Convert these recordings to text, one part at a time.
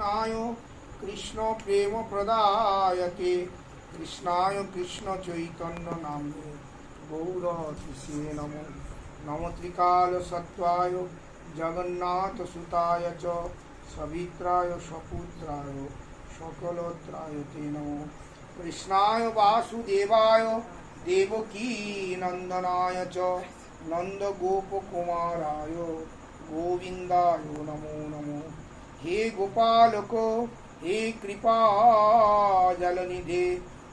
कृष्णाय कृष्ण प्रेम प्रदायते कृष्णाय कृष्ण चैतन्य नाम्ने गौरतिसे नमो नमो त्रिकाल सत्वाय जगन्नाथ सुताय च सवित्राय सपुत्राय सकलत्राय ते नमो कृष्णाय वासुदेवाय देवकी नंदनाय च नंद गोपकुमाराय गोविंदाय नमो नमो हे गोपालक हे कृपा जलनिधे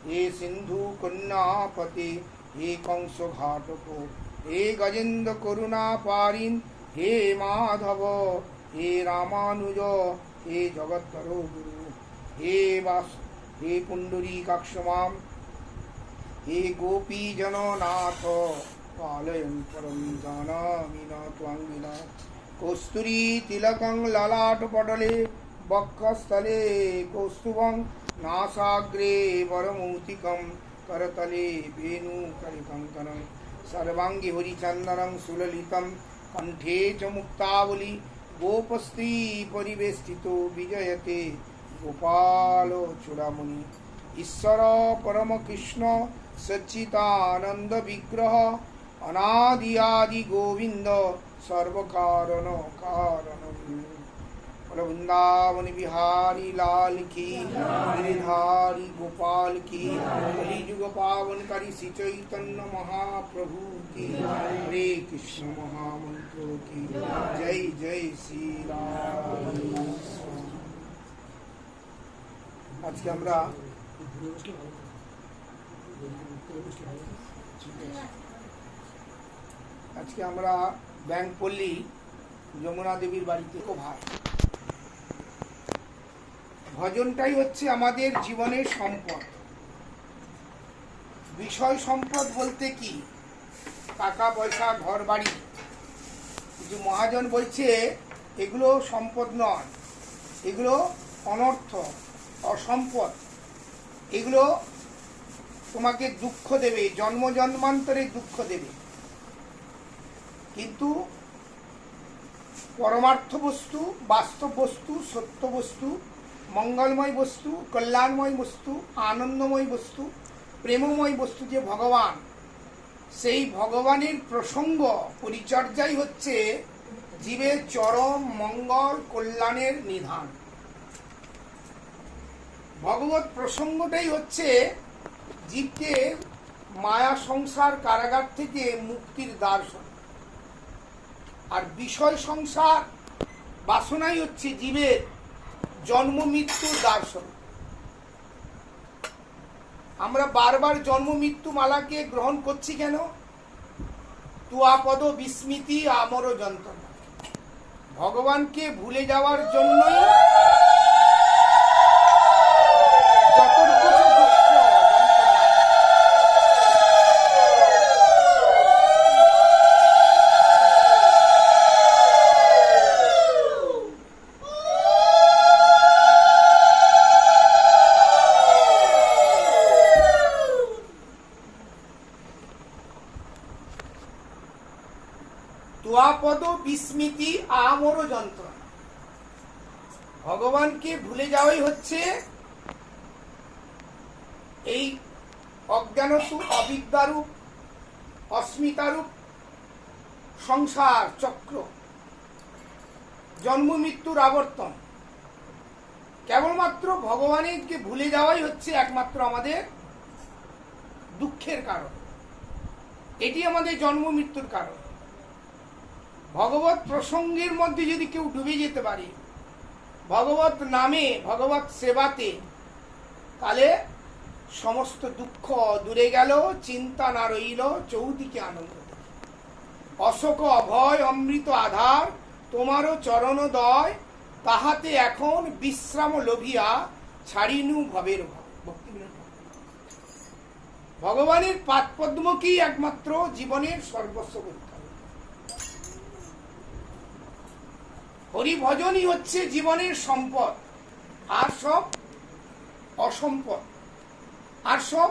हे सिंधु कन्यापते हे कंस घाटक हे गजेन्द्र करुणा पारिन हे माधव हे रामानुज हे जगत्तरो गुरु हे वास हे पुंडरीकाक्षमां हे गोपी जननाथ पालयन् परं जानामि न त्वां कस्तूरी तिलकं ललाटपटले वक्षस्थले कौस्तुभं नासाग्रे वरमौक्तिकं करतले वेणुकरकङ्कणं सर्वाङ्गे हरिचन्दनं सुललितं कण्ठे च मुक्तावली गोपस्त्री परिवेष्टितो विजयते गोपाल चूड़ामणि ईश्वर परम कृष्ण सच्चिदानंद विग्रह अनादि आदि गोविंद सर्वकारण कारण वृंदावन बिहारी लाल की गिरिधारी गोपाल की कलियुग पावनकारी श्री चैतन्य महाप्रभु की हरे कृष्ण महामंत्र की जय जय श्री राम। আজকে আমরা ব্যাংকপল্লী যমুনা দেবীর বাড়িতে ভাই ভজনটাই হচ্ছে আমাদের জীবনের সম্পদ। বিষয় সম্পদ বলতে কি টাকা পয়সা ঘর বাড়ি, কিছু মহাজন বলছে এগুলো সম্পদ নয়, এগুলো অনর্থ অসম্পদ, এগুলো তোমাকে দুঃখ দেবে, জন্ম জন্মান্তরে দুঃখ দেবে। কিন্তু পরমার্থ বস্তু, বাস্তব বস্তু, সত্য বস্তু, মঙ্গলময় বস্তু, কল্যাণময় বস্তু, আনন্দময় বস্তু, প্রেমময় বস্তু যে ভগবান, সেই ভগবানের প্রসঙ্গ পরিচর্যাই হচ্ছে জীবের চরম মঙ্গল কল্যাণের নিধান। ভগবত প্রসঙ্গটাই হচ্ছে জীবকে মায়া সংসার কারাগার থেকে মুক্তির দ্বার। আর বিষয় সংসার বাসনাই হচ্ছে জীবের জন্ম মৃত্যুর দার্শন। আমরা বারবার জন্ম মৃত্যু মালাকে গ্রহণ করছি কেন? তুয়াপদ বিস্মৃতি আমর যন্ত্রণা, ভগবানকে ভুলে যাওয়ার জন্যই তুয়াপদ বিস্মৃতি আমর যন্ত্রণা। ভগবানকে ভুলে যাওয়াই হচ্ছে এই অজ্ঞানরূপ, অবিদ্যারূপ, অস্মিতারূপ সংসার চক্র, জন্ম মৃত্যুর আবর্তন। কেবলমাত্র ভগবানকে ভুলে যাওয়াই হচ্ছে একমাত্র আমাদের দুঃখের কারণ। এটি আমাদের জন্ম মৃত্যুর কারণ। ভগবত প্রসঙ্গের মধ্যে যদি কেউ ডুবে যেতে পারে, ভগবত নামে, ভগবত সেবাতে, তাহলে সমস্ত দুঃখ দূরে গেল, চিন্তা না রইল, চৌদিকে আনন্দ। অশোক অভয় অমৃত আধার তোমারও চরণোদয়, তাহাতে এখন বিশ্রাম লোভিয়া ছাড়িনু ভবের ভয়। ভগবানের পাদপদ্মকেই একমাত্র জীবনের সর্বস্ব করতে হবে। হরি ভজনই হচ্ছে জীবনের সম্পদ, আর সব অসম্পদ, আর সব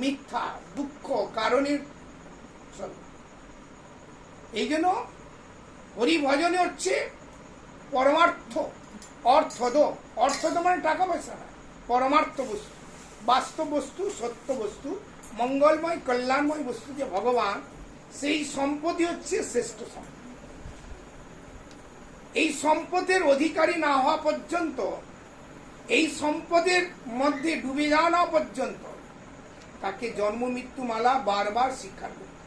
মিথ্যা, দুঃখ কারণের। এই জন্য হরি ভজনে হচ্ছে পরমার্থ অর্থদ, অর্থদ মানে টাকা পয়সা না, পরমার্থ বস্তু, বাস্তব বস্তু, সত্য বস্তু, মঙ্গলময় কল্যাণময় বস্তু যে ভগবান, সেই সম্পদই হচ্ছে শ্রেষ্ঠ সম্পদ। এই সম্পদের অধিকারী না হওয়া পর্যন্ত, এই সম্পদের মধ্যে ডুবে যাওয়া না পর্যন্ত তাকে জন্ম মৃত্যু মালা বারবার শিক্ষা করতে,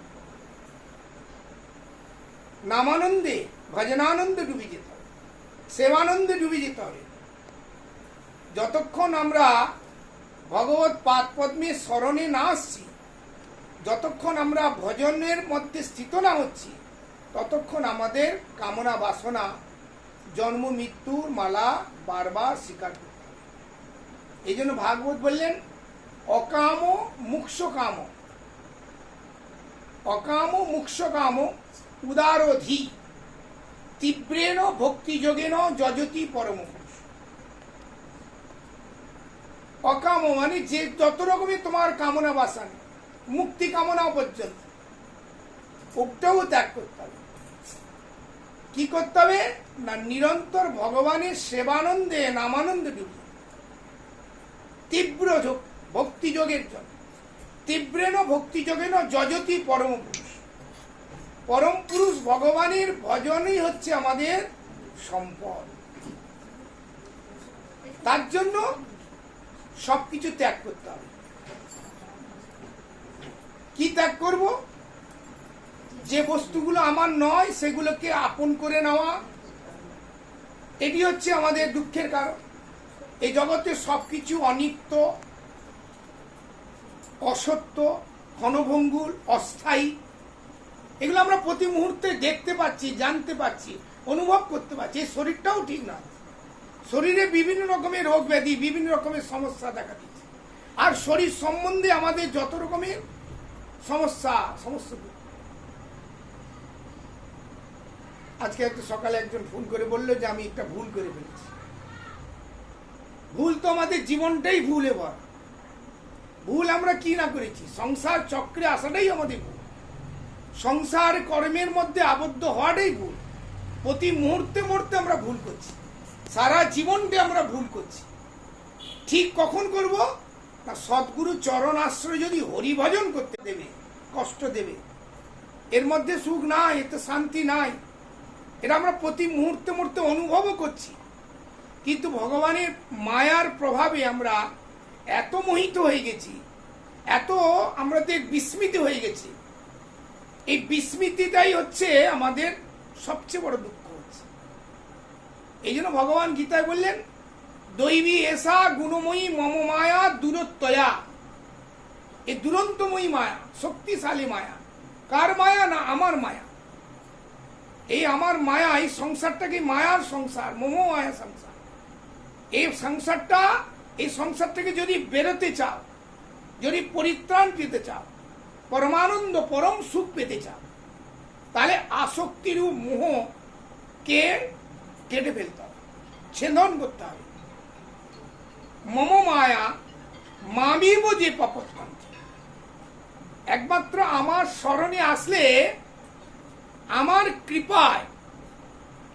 নামানন্দে ভজনানন্দে ডুবে যেতে হবে, সেবানন্দে ডুবে যেতে হবে। যতক্ষণ আমরা ভগবত পাদ পদ্মের স্মরণে না আসছি, যতক্ষণ আমরা ভজনের মধ্যে স্থিত না হচ্ছি, ততক্ষণ আমাদের কামনা বাসনা জন্ম মৃত্যুর মালা বারবার স্বীকার করতে হবে। এই জন্য ভাগবত বললেন অকাম মুক্ষ কাম, অকাম মুক্ষ কাম উদারধি তীব্রেণ ভক্তিযোগেন যজতি পরম পুরুষ। অকাম মানে যে যত রকমের তোমার কামনা বাসনা, মুক্তি কামনা পর্যন্ত, ওটাও ত্যাগ করতে হবে। কি করতে হবে না, নিরন্তর ভগবানের সেবানন্দে নামানন্দে ডুবে, তীব্র ভক্তিযোগের জন্য, তীব্রেণ ভক্তিযোগেন যজতি পরম পুরুষ। পরম পুরুষ ভগবানের ভজনই হচ্ছে আমাদের সম্পদ। তার জন্য সবকিছু ত্যাগ করতে হবে। কি ত্যাগ করব? যে বস্তুগুলো আমার নয় সেগুলোকে আপন করে নেওয়া, এটি হচ্ছে আমাদের দুঃখের কারণ। এই জগতে সবকিছু অনিত্য, অসত্য, ক্ষণভঙ্গুর, অস্থায়ী। এগুলো আমরা প্রতি মুহূর্তে দেখতে পাচ্ছি, জানতে পাচ্ছি, অনুভব করতে পারছি। এই শরীরটাও ঠিক নয়, শরীরে বিভিন্ন রকমের রোগ ব্যাধি, বিভিন্ন রকমের সমস্যা দেখা দিচ্ছে। আর শরীর সম্বন্ধে আমাদের যত রকমের সমস্যা, সমস্যা। আজকে একটু সকালে একজন ফোন করে বললো যে আমি একটা ভুল করে ফেলেছি। ভুল তো আমাদের জীবনটাই ভুলে ভরা। ভুল আমরা কি না করেছি? সংসার চক্রে আসাটাই আমাদের ভুল, সংসার কর্মের মধ্যে আবদ্ধ হওয়াটাই ভুল। প্রতি মুহূর্তে মুহূর্তে আমরা ভুল করছি, সারা জীবনটা আমরা ভুল করছি। ঠিক কখন করব না, সদ্গুরু চরণ আশ্রয় যদি হরিভজন করতে দেবে, কষ্ট দেবে, এর মধ্যে সুখ নাই, এতে শান্তি নাই, এটা আমরা প্রতি মুহূর্তে মুহূর্তে অনুভবও করছি। কিন্তু ভগবানের মায়ার প্রভাবে আমরা এত মোহিত হয়ে গেছি, এত আমাদের বিস্মিত হয়ে গেছি। এই বিস্মৃতিটাই হচ্ছে আমাদের সবচেয়ে বড় দুঃখ হচ্ছে। এই জন্য ভগবান গীতায় বললেন দৈবী এসা গুণময়ী মম মায়া দূরত্বয়া। এই দুরন্তময়ী মায়া, শক্তিশালী মায়া। কার মায়া? না আমার মায়া। এই আমার মায়া, এই সংসারটাকে মায়ার সংসার, মোহ মায়া সংসার। এই সংসারটা, এই সংসার থেকে যদি বেরোতে চাও, যদি পরিত্রাণ পেতে চাও, পরমানন্দ পরম সুখ পেতে চাও, তাহলে আসক্তির মোহকে কেটে ফেলতে হবে, ছেদন করতে হবে। মম মায়া মামিব যে পপৎপন্থী, একমাত্র আমার স্মরণে আসলে, আমার কৃপায়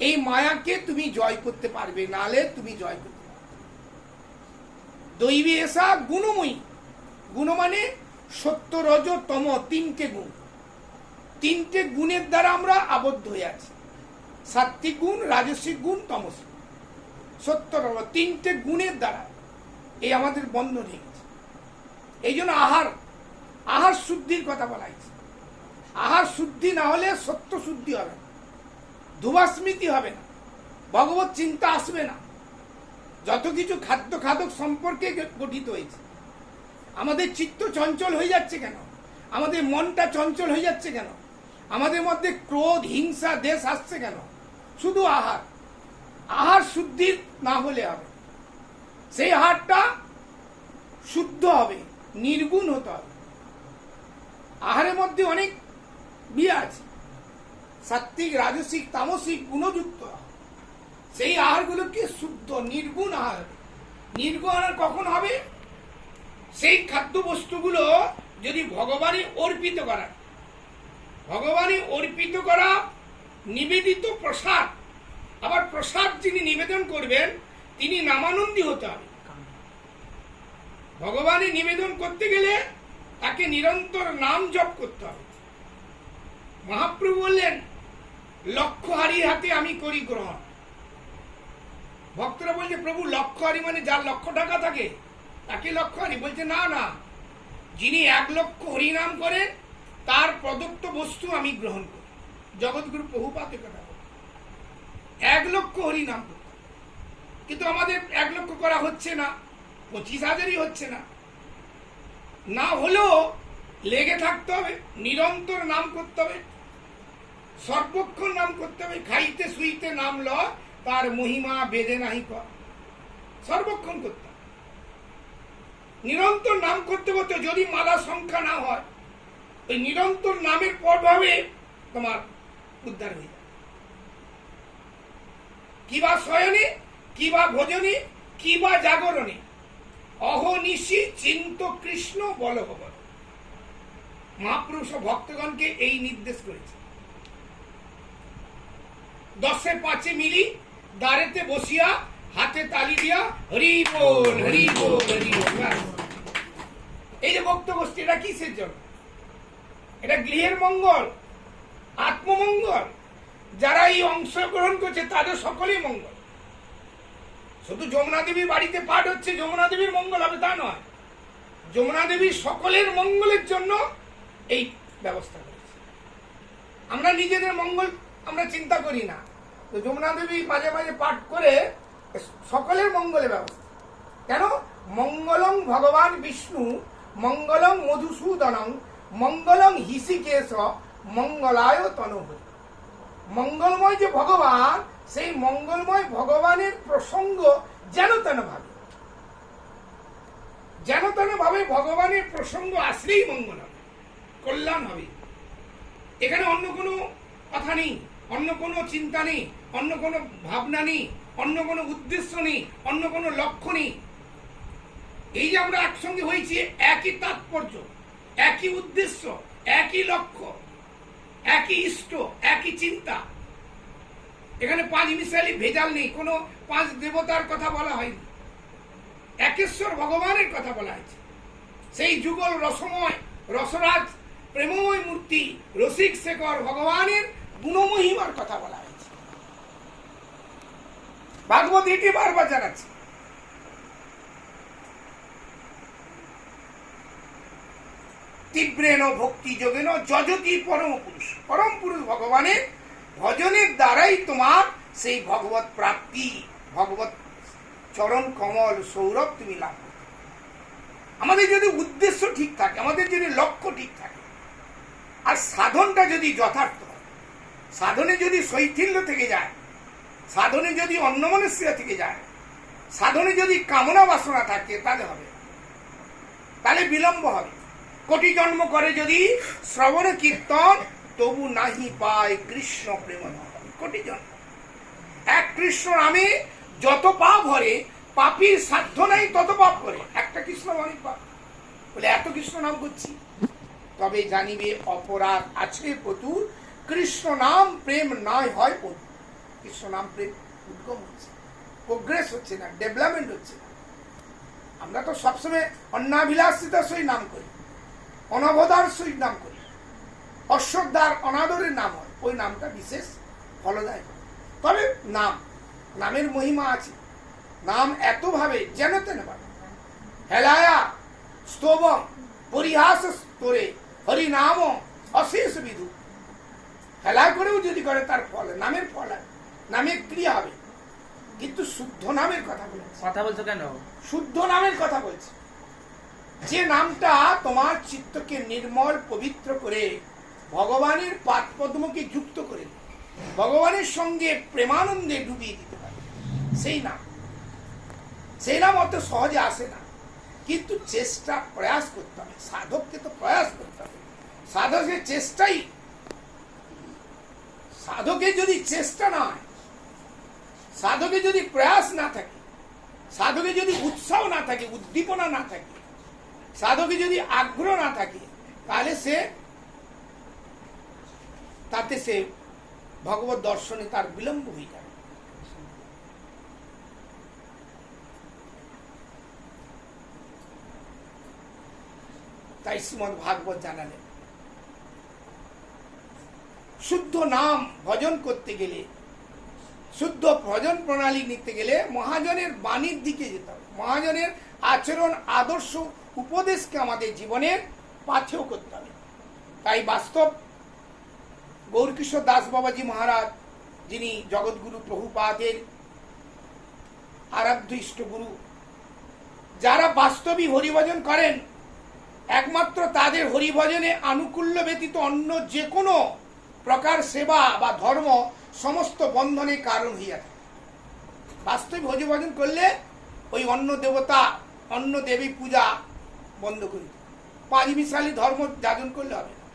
এই মায়াকে তুমি জয় করতে পারবে, নালে তুমি জয় করতে পারবে। দৈবী এসা গুণময়ী, গুণ মানে সত্য রজ তম, তিনটে গুণ। তিনটে গুণের দ্বারা আমরা আবদ্ধ হয়ে আছি, সাত্বিক গুণ, রাজসিক গুণ, তামসিক গুণ। সত্য রজ, তিনটে গুণের দ্বারা এই আমাদের বন্ধন হয়ে গেছে। এই জন্য আহার শুদ্ধির কথা বলা হয়েছে। আহার শুদ্ধি না হলে সত্য শুদ্ধি হবে না, ধুবাস্মৃতি হবে না, ভগবত চিন্তা আসবে না। যত কিছু খাদ্য খাদক সম্পর্কে গঠিত হয়েছে, আমাদের চিত্ত চঞ্চল হয়ে যাচ্ছে কেন? আমাদের মনটা চঞ্চল হয়ে যাচ্ছে কেন? আমাদের মধ্যে ক্রোধ, হিংসা, দেশ আসছে কেন? শুধু আহার শুদ্ধি না হলে হবে। সেই আহারটা শুদ্ধ হবে, নির্গুণ হতে হবে। আহারের মধ্যে অনেক বিয়ে আছে, সাত্বিক, রাজসিক, তামসিক গুণযুক্ত। সেই আহারগুলোকে শুদ্ধ নির্গুণ আহার। নির্গুণ আহার কখন হবে? সেই খাদ্য বস্তুগুলো যদি ভগবানে অর্পিত করা, ভগবানে অর্পিত করা নিবেদিত প্রসাদ। আবার প্রসাদ যিনি নিবেদন করবেন তিনি নামানন্দী হতে হবে। ভগবানের নিবেদন করতে গেলে তাকে নিরন্তর নাম জপ করতে হবে। মহাপ্রভু বললেন, লক্ষ্যহারির হাতে আমি করি গ্রহণ। ভক্তরা বলছে, প্রভু লক্ষ্যহারি মানে যার লক্ষ টাকা থাকে তাকে লক্ষ্যহারি? বলছে না না, যিনি 1 লক্ষ হরিনাম করেন তার প্রদত্ত বস্তু আমি গ্রহণ করি। জগৎগুরু প্রভুপাদের কথা বলে 1 লক্ষ হরিনাম করতে, কিন্তু আমাদের 1 লক্ষ করা হচ্ছে না, 25,000ই হচ্ছে না। না হলেও লেগে থাকতে হবে, নিরন্তর নাম করতে হবে, সর্বক্ষণ নাম করতে হবে। খাইতে শুইতে নাম ল, তার মহিমা বেদে নাহি কর। সর্বক্ষণ করতে হবে, নিরন্তর নাম করতে করতে যদি মালা সংখ্যা না হয়, ওই নিরন্তর নামের প্রভাবে তোমার উদ্ধার হয়ে যাবে। কিবা শয়নে, কিবা ভোজনে, কিবা জাগরণে, অহনিশি চিন্ত কৃষ্ণ বল বল। মহাপুরুষ ভক্তগণকে এই নির্দেশ করেছে। 10 5 মিলি দ্বারেতে বসিয়া হাতে তালি দিয়া হরি বল হরি বল হরি বল। এই যে ভক্ত গোষ্ঠী, এটা কিসের জন্য? এটা গৃহের মঙ্গল, আত্মমঙ্গল। যারা এই অংশগ্রহণ করছে তাদের সকলেই মঙ্গল। শুধু যমুনা দেবীর বাড়িতে পাঠ হচ্ছে যমুনা দেবীর মঙ্গল হবে তা নয়, যমুনা দেবীর সকলের মঙ্গলের জন্য এই ব্যবস্থা করেছে। আমরা নিজেদের মঙ্গল আমরা চিন্তা করি না, তো যমুনা দেবী মাঝে মাঝে পাঠ করে সকলের মঙ্গলের ব্যবস্থা। কেন? মঙ্গলং ভগবান বিষ্ণু, মঙ্গলং মধুসূদনং, মঙ্গলং হৃষিকেশ, মঙ্গলায় তনুহরি। মঙ্গলময় যে ভগবান, সেই মঙ্গলময় ভগবানের প্রসঙ্গ যেন তেন ভাবে ভগবানের প্রসঙ্গ আসলেই মঙ্গল হবে, কল্যাণ হবে। এখানে অন্য কোনো কথা নেই, অন্য কোনো চিন্তা নেই, অন্য কোনো ভাবনা নেই, অন্য কোনো উদ্দেশ্য নেই, অন্য কোনো লক্ষ্য নেই। এই যে আমরা একসঙ্গে হয়েছি, একই তাৎপর্য, একই উদ্দেশ্য, একই লক্ষ্য, একই ইষ্ট, একই চিন্তা। এখানে 5 মিশালি ভেজাল নেই, কোনো 5 দেবতার কথা বলা হয়নি, একেশ্বর ভগবানের কথা বলা হয়েছে। সেই যুগল রসময় রসরাজ প্রেমময় মূর্তি রসিক শেখর ভগবানের গুণমহিমার কথা বলা হয়েছে। ভাগবত এটি বারবার জানাচ্ছে। তীব্রেণ ভক্তি যোগেন যজতি পরম পুরুষ। পরম পুরুষ ভগবানের ভজনের দ্বারাই তোমার সেই ভগবত প্রাপ্তি, ভগবত চরণ কমল সৌরভ তুমি লাভ করো। আমাদের যদি উদ্দেশ্য ঠিক থাকে, আমাদের যদি লক্ষ্য ঠিক থাকে, আর সাধনটা যদি যথার্থ হয়, সাধনে যদি শৈথিল্য থেকে যায়, সাধনে যদি অন্যমনস্যতা থেকে যায়, সাধনে যদি কামনা বাসনা থাকে, তাহলে হবে, তাহলে বিলম্ব হবে। কোটি জন্ম করে যদি শ্রবণ কীর্তন, তবু নাহি পায় কৃষ্ণ প্রেম। কোটি জন্ম এক কৃষ্ণ নামে যত পাপ হরে, পাপীর সাধ্য নাই তত পাপ করে। একটা কৃষ্ণ অনেক পাপ বলে, এত কৃষ্ণ নাম করছি, তবে জানিবে অপরাধ আছে প্রচুর। কৃষ্ণ নাম প্রেম নয় হয় প্রচুর। কৃষ্ণ নাম প্রেম উদ্গম হচ্ছে, প্রোগ্রেস হচ্ছে না, ডেভেলপমেন্ট হচ্ছে না। আমরা তো সবসময় অন্নাভিলাষিতার সহিত নাম করি, অনবদার সহিত নাম করি, অশ্রদ্ধার অনাদরের নাম হয়, ওই নামটা বিশেষ ফলদায়ক। তবে নামের মহিমা আছে। নাম এত ভাবে যেন তেন ভাবে হেলায়া স্তবম পরিহাস স্তরে হরি নাম অশেষ বিধু। হেলা করেও যদি করে তার ফল, নামের ফল হয়, নামের ক্রিয়া হবে। কিন্তু শুদ্ধ নামের কথা বলছে কেন? শুদ্ধ নামের কথা বলছে, যে নামটা তোমার চিত্তকে নির্মল পবিত্র করে ভগবানের পাদপদ্মকে যুক্ত করে ভগবানের সঙ্গে প্রেমানন্দে ডুবিয়ে দিতে পারে, সেই নাম। সেই নাম অত সহজে আসে না, কিন্তু চেষ্টা প্রয়াস করতে হবে। সাধককে তো প্রয়াস করতে হবে। সাধকের চেষ্টাই, সাধকের যদি চেষ্টা না হয়, সাধকের যদি প্রয়াস না থাকে, সাধকের যদি উৎসাহ না থাকে, উদ্দীপনা না থাকে, সাধকের যদি আগ্রহ না থাকে, তাহলে তাতে সে ভগবত দর্শনে তার বিলম্ব হয়ে যাবে। তাই শ্রীমদ্ ভাগবত জানালেন শুদ্ধ নাম ভজন করতে গেলে, শুদ্ধ ভজন প্রণালী নিতে গেলে মহাজনের বাণীর দিকে যেতে হবে। মহাজনের আচরণ, আদর্শ, উপদেশকে আমাদের জীবনের পাথেয় করতে হবে। তাই বাস্তব গৌরকিশোর দাস বাবাজি মহারাজ, যিনি জগৎগুরু প্রভুপাদের আরাধ্য ইষ্টগুরু, যারা বাস্তবিক হরিভজন করেন, একমাত্র তাদের হরিভজনে আনুকূল্য ব্যতীত অন্য যে কোনো প্রকার সেবা বা ধর্ম সমস্ত বন্ধনের কারণ হইয়া থাকে। বাস্তবিক হরিভজন করলে ওই অন্য দেবতা, অন্য দেবী পূজা বন্ধ করি, পাঁচমিশালী ধর্ম যাজন করলে হবে না।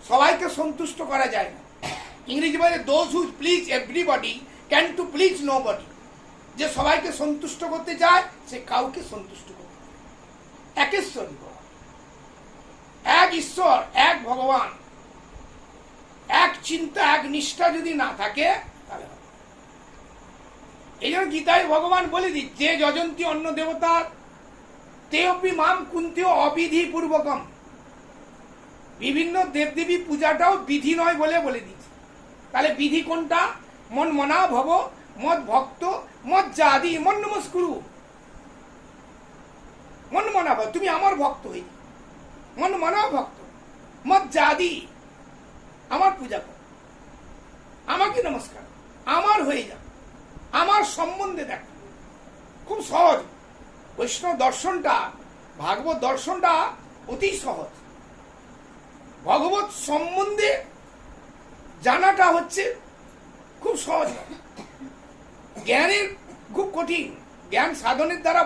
সবাইকে সন্তুষ্ট করা যায় না। ইংরেজি বলে those who please everybody can to please nobody. যে সবাইকে সন্তুষ্ট করতে চায় সে কাউকে সন্তুষ্ট করতে পারে। একেশ্বরী ভগবান, এক ঈশ্বর, এক ভগবান, এক চিন্তা, এক নিষ্ঠা যদি না থাকে তাহলে হবে। এই জন্য গীতায় ভগবান বলে দিচ্ছে, যে যজন্তী অন্য দেবতার তেপি মাম কুন্তেও অবিধি পূর্বকম। বিভিন্ন দেবদেবী পূজাটাও বিধি নয় বলে দিচ্ছে। তাহলে বিধি কোনটা? মন মনা ভব মদ ভক্ত মদ জাদি মন নমস্কুরু। মন মনা ভব, তুমি আমার ভক্ত হই, মন মনা ভক্ত, মদ জাদি, আমার পূজা কর, আমাকে নমস্কার, আমার হয়ে যা, আমার সম্বন্ধে দেখ। খুব সহজ। বৈষ্ণব দর্শনটা, ভাগবত দর্শনটা অতি সহজ। ভগবত সম্বন্ধে জানাটা হচ্ছে খুব সহজ। জ্ঞানের খুব কঠিন। জ্ঞান সাধনের দ্বারা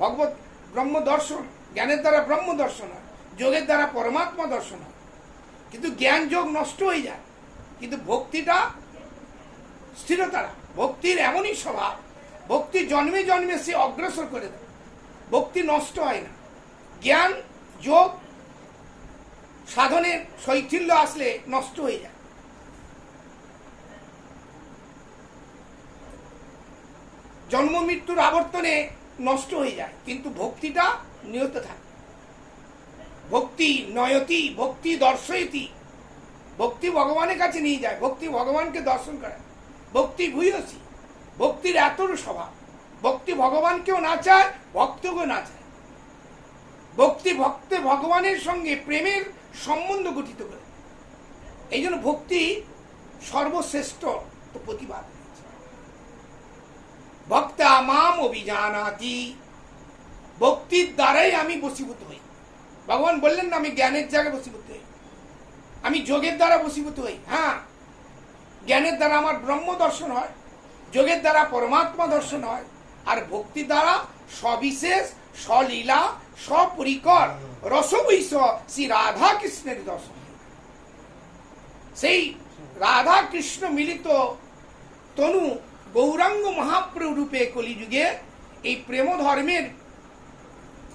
ভগবত ব্রহ্ম দর্শন, জ্ঞানের দ্বারা ব্রহ্ম দর্শন হয়, যোগের দ্বারা পরমাত্মা দর্শন হয়। কিন্তু জ্ঞান যোগ নষ্ট হয়ে যায়, কিন্তু ভক্তিটা স্থিরতারা। ভক্তির এমনই স্বভাব, ভক্তি জন্মে জন্মে সে অগ্রসর করে দেয়, ভক্তি নষ্ট হয় না। জ্ঞান যোগ সাধনের শৈথিল্য আসলে নষ্ট হয়ে যায়। জন্ম মৃত্যুর আবর্তনে নষ্ট হয়ে যায়, কিন্তু ভক্তিটা নিয়ত থাকে। ভক্তি নয়তি, ভক্তি দর্শয়তি। ভক্তি ভগবানের কাছে নিয়ে যায়, ভক্তি ভগবানকে দর্শন করে। ভক্তি ভূয়সী, ভক্তির এতর স্বভাব। ভক্তি ভগবানকেও না চায়, ভক্তকেও না চায়। ভক্তি ভক্তে ভগবানের সঙ্গে প্রেমের সম্বন্ধ গঠিত করে। এই জন্য ভক্তি সর্বশ্রেষ্ঠ প্রতিবাদ। ভক্তা মাম অভিজানাতি, ভক্তির দ্বারাই আমি বশীভূত হই। ভগবান বললেন না আমি জ্ঞানের জায়গায় বশীভূত হই, আমি যোগের দ্বারা বশীভূত হই। হ্যাঁ, জ্ঞানের দ্বারা আমার ব্রহ্ম দর্শন হয়, যোগের দ্বারা পরমাত্মা দর্শন হয়, আর ভক্তি দ্বারা সবিশেষ, স্বলীলা, সপরিকর রসবৈষ শ্রী রাধা কৃষ্ণের দর্শন। সেই রাধা কৃষ্ণ মিলিত তনু গৌরাঙ্গ মহাপ্রভু রূপে কলিযুগে এই প্রেম ধর্মের,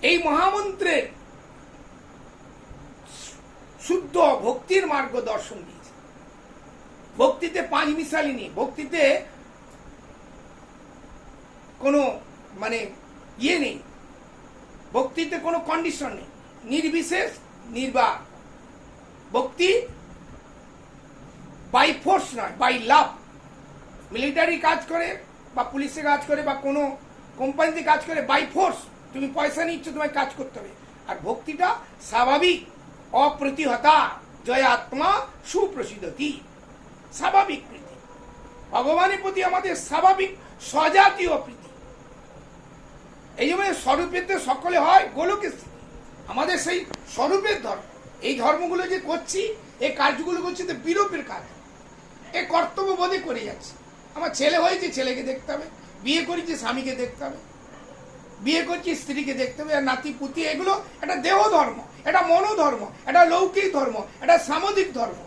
এই মহামন্ত্রের শুদ্ধ ভক্তির মার্গ দর্শন দিয়েছে। ভক্তিতে পাঁচ মিশালি নেই, ভক্তিতে কোনো ইয়ে নেই, ভক্তিতে কোনো কন্ডিশন নেই, নির্বিশেষ নির্বাক। ভক্তি বাই ফোর্স নয়, বাই লাভ। মিলিটারি কাজ করে বা পুলিশে কাজ করে বা কোনো কোম্পানিতে কাজ করে, বাই ফোর্স। তুমি পয়সা নিচ্ছ, তোমায় কাজ করতে হবে। আর ভক্তিটা স্বাভাবিক, অপ্রতিহতা, জয় আত্মা সুপ্রসিদ্ধতি, স্বাভাবিক প্রীতি। ভগবানের প্রতি আমাদের স্বাভাবিক স্বজাতীয় প্রীতি। এই জন্য স্বরূপেতে সকলে হয় গোলকের স্থিতি। আমাদের সেই স্বরূপের ধর্ম। এই ধর্মগুলো যে করছি, এই কাজগুলো করছি তো বিরূপের কাজ। এ কর্তব্য বোধে করে যাচ্ছে। আমার ছেলে হয়েছে, ছেলেকে দেখতে হবে। বিয়ে করেছি, স্বামীকে দেখতে হবে। বিয়ে করছি, স্ত্রীকে দেখতে হবে। আর নাতি পুতি, এগুলো একটা দেহ ধর্ম, এটা মনোধর্ম, এটা লৌকিক ধর্ম, এটা সামাজিক ধর্ম।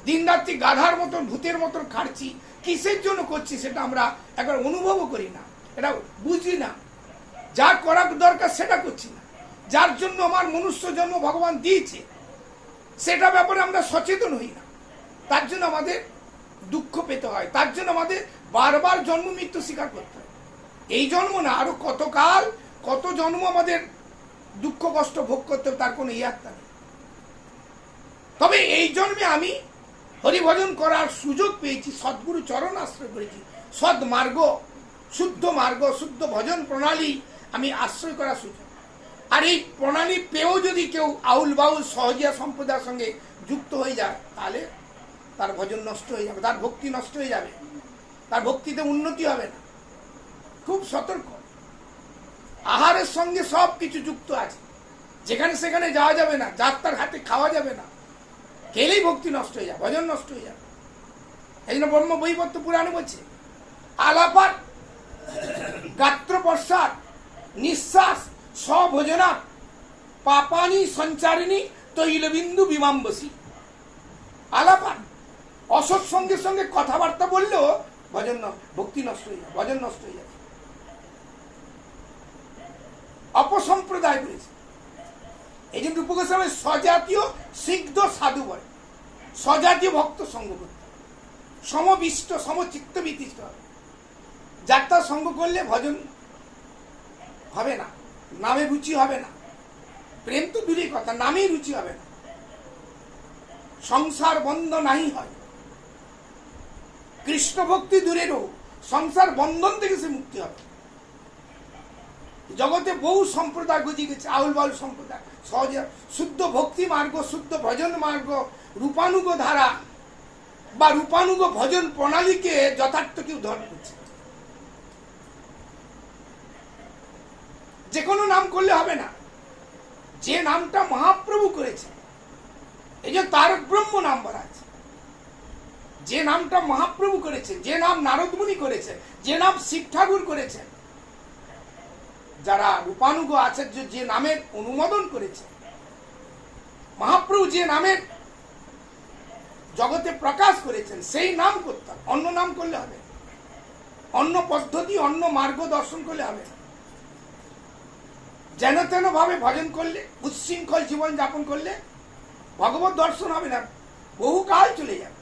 দিন রাত্রি গাধার মতন, ভূতের মতন খাটছি, কিসের জন্য করছি সেটা আমরা একবার অনুভবও করি না, এটা বুঝি না। যা করার দরকার সেটা করছি না। যার জন্য আমার মনুষ্য জন্ম ভগবান দিয়েছে সেটা ব্যাপারে আমরা সচেতন হই না। তার জন্য আমাদের দুঃখ পেতে হয়, তার জন্য আমাদের বারবার জন্ম মৃত্যু স্বীকার করতে হয়। এই জন্ম না, আরো কতকাল, কত জন্ম আমাদের দুঃখ কষ্ট ভোগ করতে হবে তার কোনো ইয়াত্তা নেই। তবে এই জন্মে আমি হরিভজন করার সুযোগ পেয়েছি, সদ্গুরু চরণ আশ্রয় করেছি, সৎ মার্গ, শুদ্ধ ভজন প্রণালী আমি আশ্রয় করার সুযোগ। আর এই প্রণালী পেয়েও যদি কেউ আউল বাউল সহজিয়া সম্প্রদায়ের সঙ্গে যুক্ত হয়ে যায়, তাহলে তার ভজন নষ্ট হয়ে যাবে, তার ভক্তি নষ্ট হয়ে যাবে, তার ভক্তিতে উন্নতি হবে না। খুব সতর্ক। আহারের সঙ্গে সব কিছু যুক্ত আছে, যেখানে সেখানে যাওয়া যাবে না, যার তার হাতে খাওয়া যাবে না, খেলেই ভক্তি নষ্ট হয়ে যাবে, ভজন নষ্ট হয়ে যাবে। এই জন্য ব্রহ্ম বৈবর্ত পুরাণে বলছে আলাপাত গাত্র প্রসাদ নিঃশ্বাস স্বভোজনা পাপানি সঞ্চারিণী তৈলবিন্দু বিমাম্বসী। আলাপান অসৎ সঙ্গের সঙ্গে কথাবার্তা বললেও ভজন ভক্তি নষ্ট হয়ে যাবে, ভজন নষ্ট হয়ে যাবে। অপসম্প্রদায় বলেছে। এই জন্য রূপ গোস্বামী স্বজাতীয় সিদ্ধ সাধু বলে, স্বজাতীয় ভক্ত সঙ্গ করতে হবে, সমবিষ্ট সমচিত্ত বিশিষ্ট হবে। যাত্রা সঙ্গ করলে ভজন হবে না, নামে রুচি হবে না, প্রেম তো দূরের কথা, নামেই রুচি হবে না, সংসার বন্ধ নাই হয়। কৃষ্ণ ভক্তি দূরেরও সংসার বন্ধন থেকে সে মুক্তি হবে। জগতে বহু সম্প্রদায় গজিয়ে গেছে, আউল বাউল সম্প্রদায়, সহজে শুদ্ধ ভক্তি মার্গ, শুদ্ধ ভজন মার্গ, রূপানুগ ধারা বা রূপানুগ ভজন প্রণালীকে যথার্থ কেউ ধর্ম করছে। যে কোনো নাম করলে হবে না, যে নামটা মহাপ্রভু করেছে, এই যে তারক ব্রহ্ম নাম বলা আছে, যে নামটা মহাপ্রভু করেছে, যে নাম নারদ মুনি করেছে, যে নাম শিব ঠাকুর করেছে, যারা রূপানুগ আচার্য যে নামের অনুমোদন করেছে, মহাপ্রভু যে নামের জগতে প্রকাশ করেছেন, সেই নাম করতে হবে। অন্য নাম করলে হবে, অন্য পদ্ধতি অন্য মার্গ দর্শন করলে হবে, যেন তেন ভাবে ভজন করলে, উচ্ছৃঙ্খল জীবন যাপন করলে ভগবত দর্শন হবে না, বহুকাল চলে যাবে।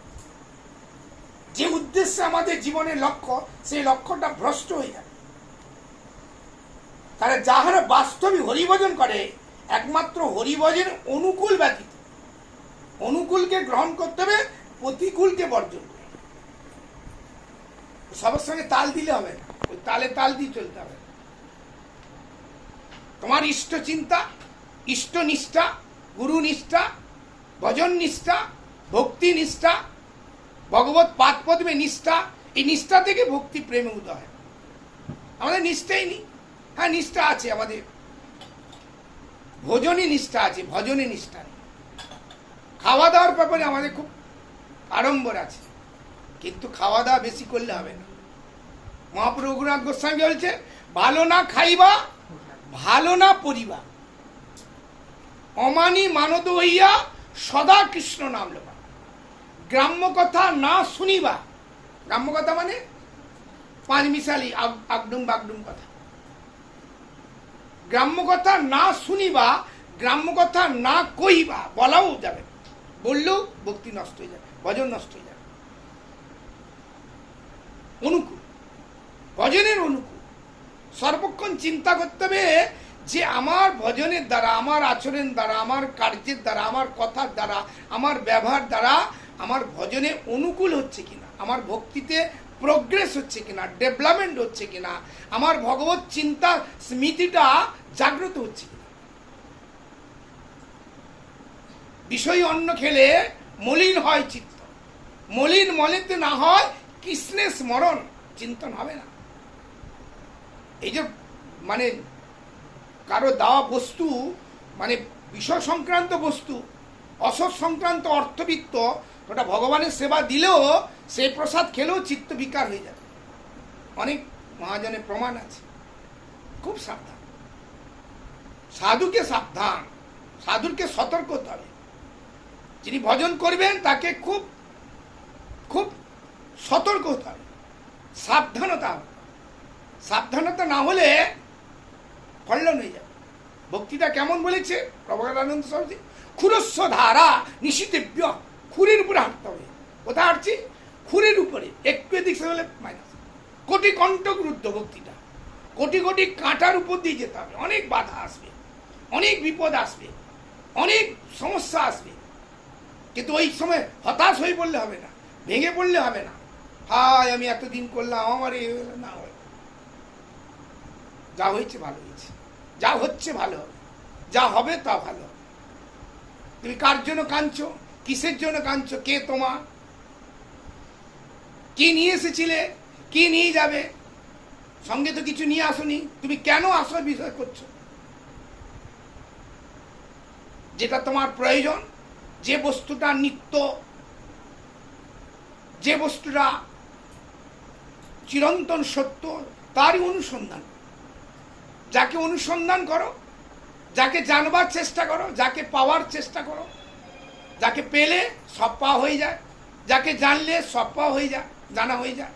যে উদ্দেশ্যে আমাদের জীবনের লক্ষ্য, সেই লক্ষ্যটা ভ্রষ্ট হয়ে যাবে। তারা যাহারা বাস্তবিক হরিভজন করে, একমাত্র হরিভজনের অনুকূল ব্যতীত, অনুকূলকে গ্রহণ করতে হবে, প্রতিকূলকে বর্জন করতে হবে। সবার সঙ্গে তাল দিলে হবে না, ওই তালে তাল দিয়ে চলতে হবে। তোমার ইষ্ট চিন্তা, ইষ্ট নিষ্ঠা, গুরু নিষ্ঠা, ভজন নিষ্ঠা, ভক্তি নিষ্ঠা, ভগবত পাদ পদ্মে নিষ্ঠা, এই নিষ্ঠা থেকে ভক্তি প্রেমে উদয় হয়। আমাদের নিষ্ঠাই নেই। হ্যাঁ, নিষ্ঠা আছে আমাদের, ভোজনে নিষ্ঠা আছে, ভজনে নিষ্ঠা নেই। খাওয়া দাওয়ার ব্যাপারে আমাদের খুব আড়ম্বর আছে, কিন্তু খাওয়া দাওয়া বেশি করলে হবে না। মহাপ্রভু রঘুনাথ গোস্বামী বলছে, ভালো না খাইবা, ভালো না পরিবা, অমানি মানদ হইয়া সদা কৃষ্ণ নাম লবা, গ্রাম্য কথা না শুনিবা। গ্রাম্য কথা মানে পাঁচ মিশালি আগডুম বাগডুম কথা। গ্রাম্য কথা না শুনিবা, গ্রাম্য কথা না কইবা, বলাও যাবে, বললেও ভক্তি নষ্ট হয়ে যাবে, ভজন নষ্ট হয়ে যাবে। অনুকূল, ভজনের অনুকূল। সর্বক্ষণ চিন্তা করতে হবে যে আমার ভজনের দ্বারা, আমার আচরণের দ্বারা, আমার কার্যের দ্বারা, আমার কথার দ্বারা, আমার ব্যবহার দ্বারা আমার ভজনে অনুকূল হচ্ছে কিনা, আমার ভক্তিতে প্রোগ্রেস হচ্ছে কিনা, ডেভেলপমেন্ট হচ্ছে কিনা, আমার ভগবত চিন্তা স্মৃতিটা জাগ্রত হচ্ছে কিনা। বিষয় অন্ন খেলে মলিন হয় চিত্ত, মলিন মলেতে না হয় কৃষ্ণের স্মরণ, চিন্তন হবে না। এই যে মানে কারো দেওয়া বস্তু, মানে বিষয় সংক্রান্ত বস্তু, অসৎ সংক্রান্ত অর্থবিত্ত, ওটা ভগবানের সেবা দিলেও, সেই প্রসাদ খেলেও চিত্ত বিকার হয়ে যাবে। অনেক মহাজনের প্রমাণ আছে। খুব সাবধান, সাধুকে সাবধান, সাধুকে সতর্ক হতে হবে। যিনি ভজন করবেন তাকে খুব খুব সতর্ক হতে হবে, সাবধানতা হবে। সাবধানতা না হলে ফলন হয়ে যাবে। ভক্তিটা কেমন বলেছে প্রভুপাদানন্দ স্বামীজি, ক্ষুরস্ব ধারা নিষিদ্ধব্য, খুরের উপরে হাঁটতে হবে। কোথায় হাঁটছি? খুরের উপরে। একটু এদিক হলে মাইনাস। কোটি কণ্টক রুদ্ধ ভক্তিটা, কোটি কোটি কাঁটার উপর দিয়ে যেতে হবে, অনেক বাধা আসবে, অনেক বিপদ আসবে, অনেক সমস্যা আসবে, কিন্তু ওই সময় হতাশ হয়ে পড়লে হবে না, ভেঙে পড়লে হবে না। হায় আমি এতদিন করলাম, আমার এই হলো না, যা হয়েছে ভালো হয়েছে, যা হচ্ছে ভালো হবে, যা হবে তা ভালো হবে। তুমি কার জন্য কাঁদছো, কিসের জন্য কাঁদছো, কে তোমার, কি নিয়ে এসেছিলে, কি নিয়ে যাবে, সঙ্গে তো কিছু নিয়ে আসোনি, তুমি কেন আসার বিষয় করছো? যেটা তোমার প্রয়োজন, যে বস্তুটা নিত্য, যে বস্তুটা চিরন্তন সত্য, তারই অনুসন্ধান। যাকে অনুসন্ধান করো, যাকে জানবার চেষ্টা করো, যাকে পাওয়ার চেষ্টা করো, যাকে পেলে সব পাওয়া হয়ে যায়, যাকে জানলে সব পাওয়া হয়ে যায়, জানা হয়ে যায়,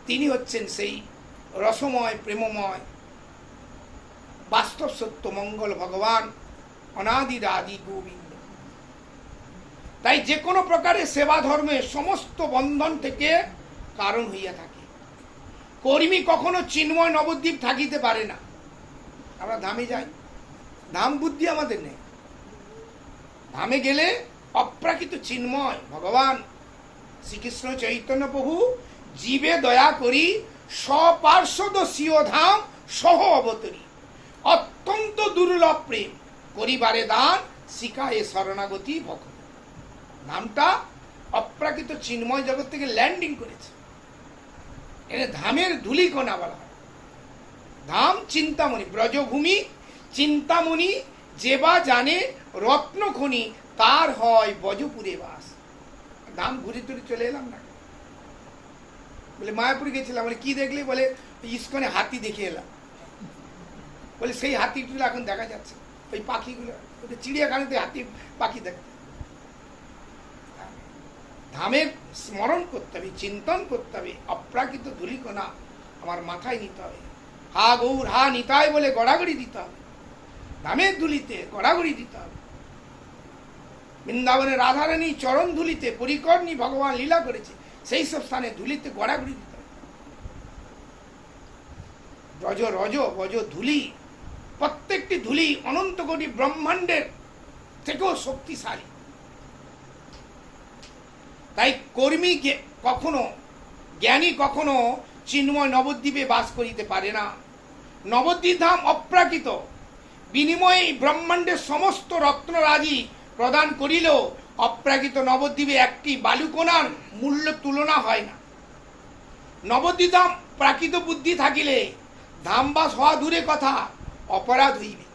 তিনি হচ্ছেন সেই রসময়, প্রেমময়, বাস্তব সত্য মঙ্গল ভগবান অনাদির আদি গোবিন্দ। তাই যে কোনো প্রকারে সেবা ধর্মের সমস্ত বন্ধন থেকে কারণ হইয়া থাকে। কর্মী কখনো চিন্ময় নবদ্বীপ থাকিতে পারে না। আমরা ধামে যাই, ধাম বুদ্ধি আমাদের নেই। ধামে গেলে অপ্রাকৃত চিন্ময় ভগবান শ্রীকৃষ্ণ চৈতন্য প্রভু জীবে দয়া করি স্বপার্শ্বদ স্বীয় ধাম সহ অবতরী, অত্যন্ত দুর্লভ প্রেম করিবারে দান শিখায় শরণাগতি ভক্ত। নামটা অপ্রাকৃত চিন্ময় জগৎ থেকে ল্যান্ডিং করেছে। এর ধামের ধূলিকণা বলা হয়। ধাম চিন্তামণি, ব্রজভূমি চিন্তামণি, যেবা জানে রত্নখনি, তার হয় বজপুরে বাস। ধাম ঘুরে টুরে চলে এলাম না, বলে মায়াপুরে গেছিলাম, বলে কি দেখলে, বলে ইস্কনে হাতি দেখে এলাম। বলে সেই হাতিগুলো এখন দেখা যাচ্ছে, ওই পাখিগুলো, চিড়িয়াখানাতে হাতি পাখি দেখে। ধামের স্মরণ করতে হবে, চিন্তন করতে হবে, অপ্রাকৃত ধূলিকণা আমার মাথায় নিতে হবে। হা গৌর হা নিতাই বলে গড়াগড়ি দিতে হবে, ধামের ধুলিতে গড়াগড়ি দিতে হবে। বৃন্দাবনের রাধারানী চরণ ধুলিতে পরিকর্ণী ভগবান লীলা করেছে, সেই সব স্থানে ধুলিতে গড়াগড়ি দিতে হবে। রজ রজ বজ ধুলি, প্রত্যেকটি ধুলি অনন্ত কোটি ব্রহ্মাণ্ডের থেকেও শক্তিশালী। তাই কর্মী কখনো, জ্ঞানী কখনো চিন্ময় নবদ্বীপে বাস করিতে পারে না। নবদ্বীপ ধাম অপ্রাকৃত, বিনিময়ে ব্রহ্মাণ্ডের সমস্ত রত্নরাজি প্রদান করিলেও অপ্রাকৃত নবদ্বীপে একটি বালুকণার মূল্য তুলনা হয় না। নবদ্বীপ ধাম প্রাকৃত বুদ্ধি থাকিলে ধামবাস হওয়া দূরে কথা, অপরাধ হইবে।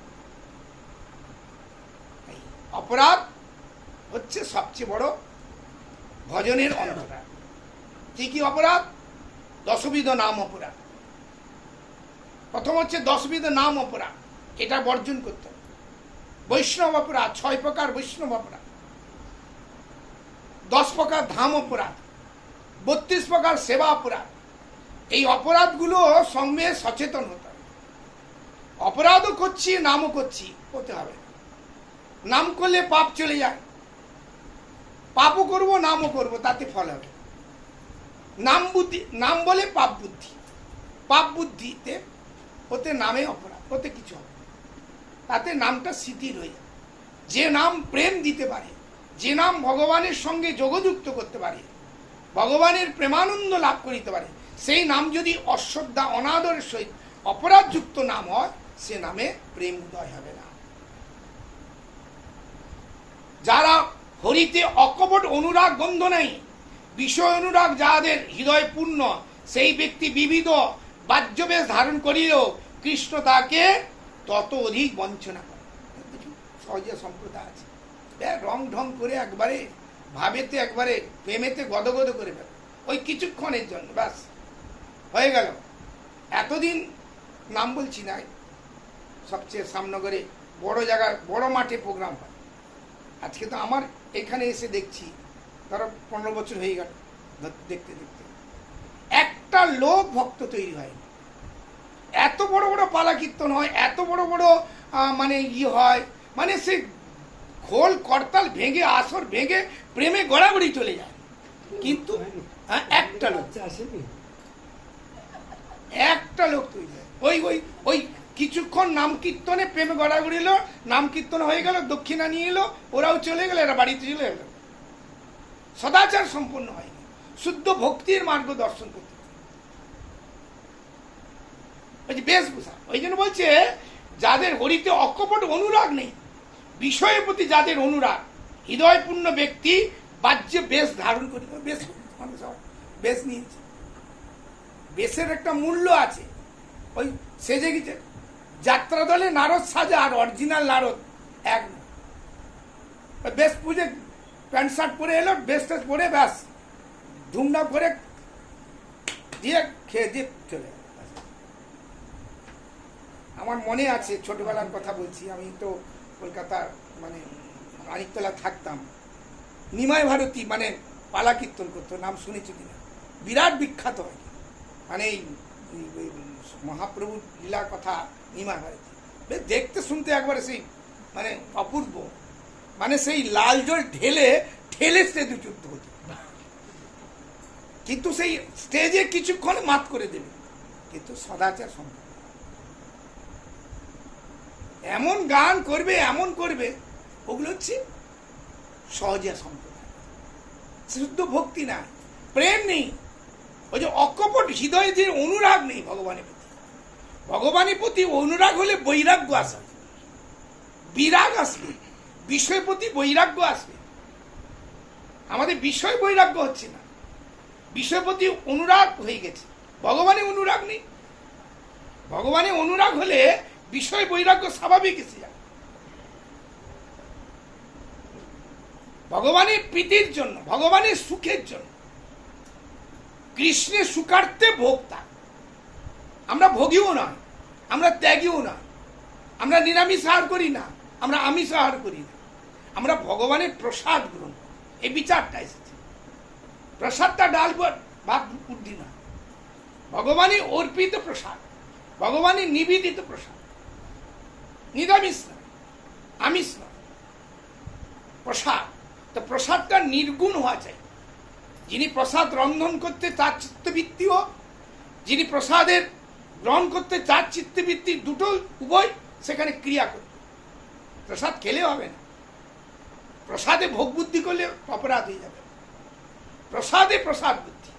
অপরাধ হচ্ছে সবচেয়ে বড় ভজনের অন্তরায়। কি কি অপরাধ? দশবিধ নাম অপরাধ। প্রথম হচ্ছে দশবিধ নাম অপরাধ, এটা বর্জন করতে হবে। বৈষ্ণব অপরাধ, 6 প্রকার বৈষ্ণব অপরাধ, 10 প্রকার ধাম অপরাধ, 32 প্রকার সেবা অপরাধ। এই অপরাধগুলো সঙ্গে সচেতন হতে হবে। অপরাধও করছি, নামও করছি, হতে হবে। নাম করলে পাপ চলে যায়, পাপও করব নামও করব, তাতে ফল হবে। নাম বুদ্ধি, নাম বলে পাপ বুদ্ধি, পাপ বুদ্ধিতে ওতে নামে অপরাধ, ওতে কিছু হবে, তাতে নামটা শিথিল হয়ে যায়। যে নাম প্রেম দিতে পারে, যে নাম ভগবানের সঙ্গে যোগযুক্ত করতে পারে, ভগবানের প্রেমানন্দ লাভ করিতে পারে, সেই নাম যদি অশ্রদ্ধা অনাদরের সহিত অপরাধযুক্ত নাম হয়, সে নামে প্রেম উদয় হবে না। যারা হরিতে অকপট অনুরাগ গন্ধ নেই, বিষয় অনুরাগ যাদের হৃদয় পূর্ণ, সেই ব্যক্তি বিবিধ বাহ্যবেশ ধারণ করিলেও কৃষ্ণ তাকে তত অধিক বঞ্চনা করে। সহজে সম্প্রদায় আছে, রং ঢং করে একবারে ভাবেতে, একবারে প্রেমেতে গদগদ করে ফেলে, ওই কিছুক্ষণের জন্য ব্যাস হয়ে গেল। এতদিন নাম বলছি না, সবচেয়ে সামনগরে বড় জায়গায় বড় মাঠে প্রোগ্রাম হয়। আজকে তো আমার এখানে এসে দেখছি, ধরো 15 বছর হয়ে গেল দেখতে দেখতে, একটা লোক ভক্ত তৈরি হয়নি। এত বড় বড় পালা কীর্তন হয়, এত বড় বড় মানে হয়, মানে সে খোল করতাল ভেঙে, আসর ভেঙে প্রেমে গড়াগড়ি চলে যায়, কিন্তু একটা লোক, একটা লোক তৈরি হয়। ওই ওই ওই কিছুক্ষণ নাম কীর্তনে প্রেমে গড়াগড়ি এলো, নাম কীর্তন হয়ে গেল, দক্ষিণা নিয়ে এলো, ওরাও চলে গেল, এরা বাড়িতে চলে গেল। সদাচার সম্পন্ন হয়নি, শুদ্ধ ভক্তির মার্গ দর্শন করতে বেশভূষা। ওই জন্য বলছে যাদের হরিতে অকপট অনুরাগ নেই, বিষয়ের প্রতি যাদের অনুরাগ, হৃদয়পূর্ণ ব্যক্তি বাহ্যে বেশ ধারণ করি। বেশ মানুষ বেশ নিয়েছে, বেশের একটা মূল্য আছে। ওই সেজে গেছে যাত্রা দলে নারদ সাজা আর অরিজিনাল নারদ এক না। বেশ পুজো প্যান্ট শার্ট পরে এলো, বেশ টেস পরে ব্যাস ধুমধাম করে দিয়ে খেয়ে দিয়ে চলে। আমার মনে আছে ছোটবেলার কথা বলছি, আমি তো কলকাতার মানে মানিকতলা থাকতাম। নিমাই ভারতী মানে পালা কীর্তন করতো, নাম শুনেছি কিনা, বিরাট বিখ্যাত হয়। মানে এই মহাপ্রভুর লীলার কথা নিমাই ভারতী বেশ দেখতে শুনতে একবারে সেই মানে অপূর্ব। মানে সেই লাল জল ঢেলে ঠেলে স্টেজে যুদ্ধ হতো, কিন্তু সেই স্টেজে কিছুক্ষণ মাত করে দেবে, কিন্তু সদাচার সম্ভব। এমন গান করবে, এমন করবে, ওগুলো হচ্ছে সহজে সম্প্রদায়, শুদ্ধ ভক্তি নাই, প্রেম নেই। ওই যে অকপট হৃদয়ে যে অনুরাগ নেই ভগবানের প্রতি। ভগবানের প্রতি অনুরাগ হলে বৈরাগ্য আসবে, বিরাগ আসবে, বিষয়ের প্রতি বৈরাগ্য আসবে। আমাদের বিষয় বৈরাগ্য হচ্ছে না, বিষয়ের প্রতি অনুরাগ হয়ে গেছে, ভগবানের অনুরাগ নেই। ভগবানের অনুরাগ হলে বিষয় বৈরাগ্য স্বাভাবিক এসে যায়। ভগবানের প্রীতির জন্য, ভগবানের সুখের জন্য, কৃষ্ণের সুখার্থে ভোক্তা। আমরা ভোগীও নয়, আমরা ত্যাগীও নয়, আমরা নিরামিষ আহার করি না, আমরা আমিষ আহার করি না, আমরা ভগবানের প্রসাদ গ্রহণ করি। এই বিচারটা এসেছে। প্রসাদটা ডাল ভাত বুদ্ধি না, ভগবানের অর্পিত প্রসাদ, ভগবানের নিবেদিত প্রসাদ, নিরামিষ নয়, আমিষ নয়, প্রসাদ। তো প্রসাদটা নির্গুণ হওয়া চাই। যিনি প্রসাদ রন্ধন করতে তার চিত্তবৃত্তি হোক, যিনি প্রসাদের গ্রহণ করতে তার চিত্তবৃত্তি দুটো উভয় সেখানে ক্রিয়া করবে। প্রসাদ খেলে হবে না, প্রসাদে ভোগ বুদ্ধি করলে অপরাধ হয়ে যাবে। প্রসাদে প্রসাদ বুদ্ধি,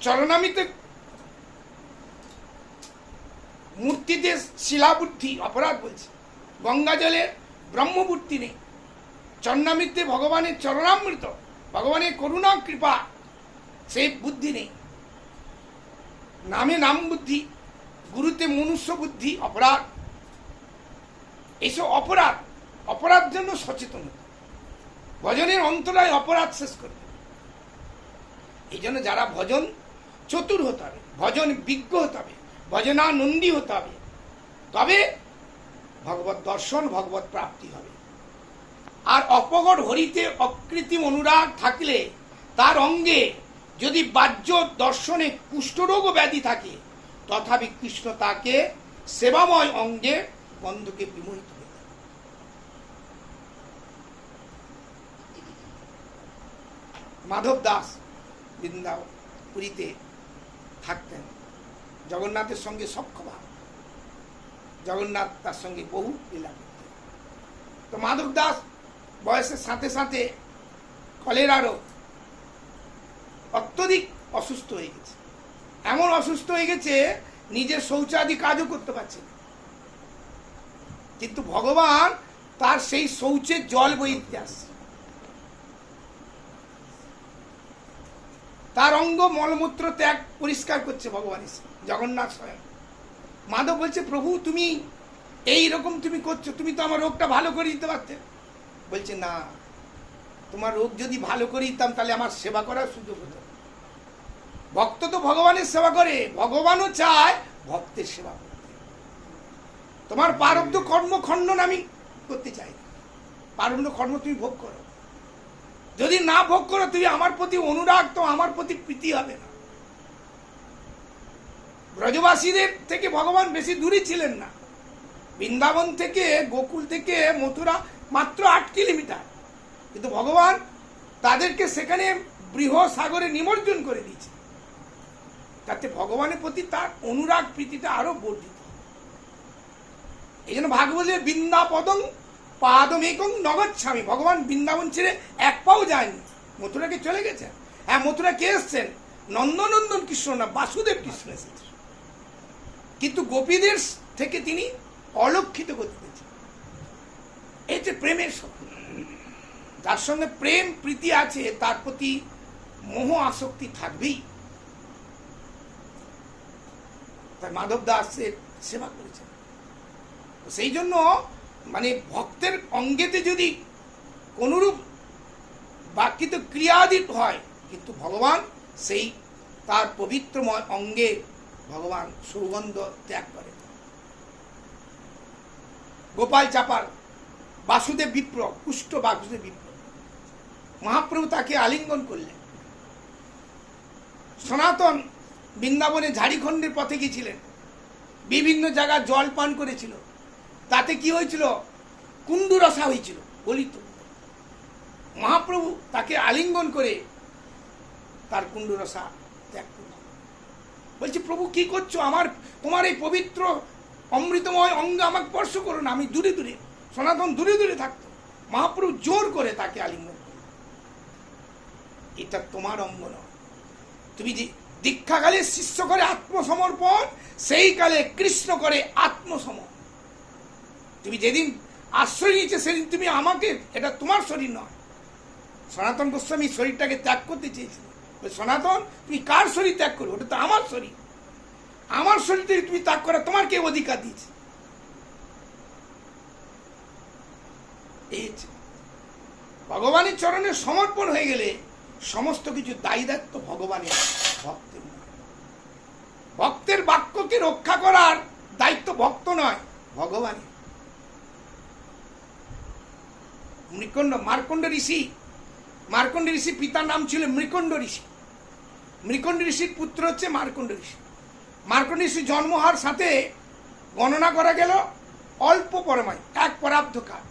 চরণামিতে মূর্তিতে শিলাবুদ্ধি অপরাধ বলছে। গঙ্গা জলে ব্রহ্মবুদ্ধি নেই, চরণামিতে ভগবানের চরণামৃত, ভগবানের করুণা কৃপা, সেই বুদ্ধি নেই। নামে নাম বুদ্ধি, গুরুতে মনুষ্য বুদ্ধি, অপরাধ। এইসব অপরাধ, অপরাধ জন্য সচেতন হতে, ভজনের অন্তরায় অপরাধ শেষ করবে। এই জন্য যারা ভজন চতুর হতে হবে, ভজন বিজ্ঞ হতে হবে, ভজনানন্দী হতে হবে, তবে ভগবত দর্শন, ভগবত প্রাপ্তি হবে। আর অপগট হরিতে অকৃত্রিম অনুরাগ থাকলে তার অঙ্গে যদি বাহ্য দর্শনে কুষ্ঠরোগ ব্যাধি থাকে, তথাপি কৃষ্ণ তাকে সেবাময় অঙ্গে বন্ধুকে বিমোহিত হয়ে যায়। মাধব দাস বৃন্দাবন পুরীতে থাকতেন, জগন্নাথের সঙ্গে সখ্যভাব, জগন্নাথ তার সঙ্গে বহু লীলা করতেন। তো মাধব দাস বয়সের সাথে সাথে কলেরারও অত্যধিক অসুস্থ হয়ে গেছে, এমন অসুস্থ হয়ে গেছে নিজের শৌচাদি কাজও করতে পারছে না। কিন্তু ভগবান তার সেই শৌচের জল বইতে আসছে, তার অঙ্গ মলমূত্র ত্যাগ পরিষ্কার করছে ভগবান এসে, জগন্নাথ স্বয়ং। মাধব বলছে, প্রভু তুমি এই রকম তুমি করছো, তুমি তো আমার রোগটা ভালো করে দিতে পারতে। বলছে, না, তোমার রোগ যদি ভালো করে দিতাম তাহলে আমার সেবা করার সুযোগ হতো। ভক্ত তো ভগবানের সেবা করে, ভগবানও চায় ভক্তের সেবা করতে। তোমার প্রারব্ধ কর্ম খণ্ডন আমি করতে চাই না, প্রারব্ধ কর্ম তুমি ভোগ করো। যদি না ভোগ করো, তুমি আমার প্রতি অনুরাগ, তো আমার প্রতি প্রীতি হবে না। ব্রজবাসীদের থেকে ভগবান বেশি দূরে ছিলেন না। বৃন্দাবন থেকে, গোকুল থেকে মথুরা মাত্র 8 কিলোমিটার, কিন্তু ভগবান তাদেরকে সেখানে বৃহৎ সাগরে নিমজ্জন করে দিয়েছে। তাতে ভগবানের প্রতি তার অনুরাগ প্রীতিটা আরো বর্ধিত। এই জন্য ভাগবতের বৃন্দাপদং পাদমেকং নগচ্ছামি, ভগবান বৃন্দাবন ছেড়ে এক পাও যায়নি, মথুরাকে চলে গেছে। হ্যাঁ, মথুরা কে এসছেন? নন্দনন্দন কৃষ্ণ না, বাসুদেব কৃষ্ণ এসেছেন, কিন্তু গোপীদের থেকে তিনি অলক্ষিত করতে দিয়েছেন। এই যে প্রেমের শক্তি, যার সঙ্গে প্রেম প্রীতি আছে তার প্রতি মোহ আসক্তি থাকবেই। তাই মাধব দাসের সেবা করেছেন। সেই জন্য মানে ভক্তের অঙ্গেতে যদি কোনরূপ বাক্যিত ক্রিয়াদিত হয়, কিন্তু ভগবান সেই তার পবিত্রময় অঙ্গে ভগবান সুগন্ধ ত্যাগ করে। গোপাল চাপাল, বাসুদেব বিপ্র, কুষ্ঠ বাসুদেব বিপ্র, মহাপ্রভু তাকে আলিঙ্গন করলেন। সনাতন বৃন্দাবনে ঝাড়িখণ্ডের পথে গিয়েছিলেন, বিভিন্ন জায়গায় জল পান করেছিল, তাতে কি হয়েছিল? কুণ্ডুরসা হয়েছিল, বলিত। মহাপ্রভু তাকে আলিঙ্গন করে তার কুণ্ডুরসা ত্যাগ করলেন। বলছি, প্রভু কি করছো? তোমার এই পবিত্র অমৃতময় অঙ্গ আমাকে স্পর্শ করো না। আমি দূরে দূরে, সনাতন দূরে দূরে থাকতো, মহাপ্রভু জোর করে তাকে আলিঙ্গন করলেন। এটা তোমার অঙ্গ নয়। তুমি যে দীক্ষাকালে শিষ্য করে আত্মসমর্পণ, সেই কালে কৃষ্ণ করে আত্মসমর্পণ। তুমি যেদিন আশ্রয় নিয়েছে সেদিন তুমি আমাকে, এটা তোমার শরীর নয়। সনাতন গোস্বামী শরীরটাকে ত্যাগ করতে চেয়েছিল। সনাতন, তুমি কার শরীর ত্যাগ করো? ওটা তো আমার শরীর। আমার শরীর থেকে তুমি ত্যাগ করা তোমার কে অধিকার দিয়েছে? ভগবানের চরণে সমর্পণ হয়ে গেলে সমস্ত কিছু দায়ী দায়িত্ব ভগবানের, ভক্তের নয়। ভক্তের বাক্যকে রক্ষা করার দায়িত্ব ভক্ত নয়, ভগবানের। মার্কণ্ড ঋষি পিতার নাম ছিল মৃকণ্ড ঋষি। মৃকণ্ড ঋষির পুত্র হচ্ছে মার্কণ্ড ঋষি। মার্কণ্ড ঋষি জন্ম হওয়ার সাথে গণনা করা গেল অল্প পরমায়, এক পরাব্ধ কাল।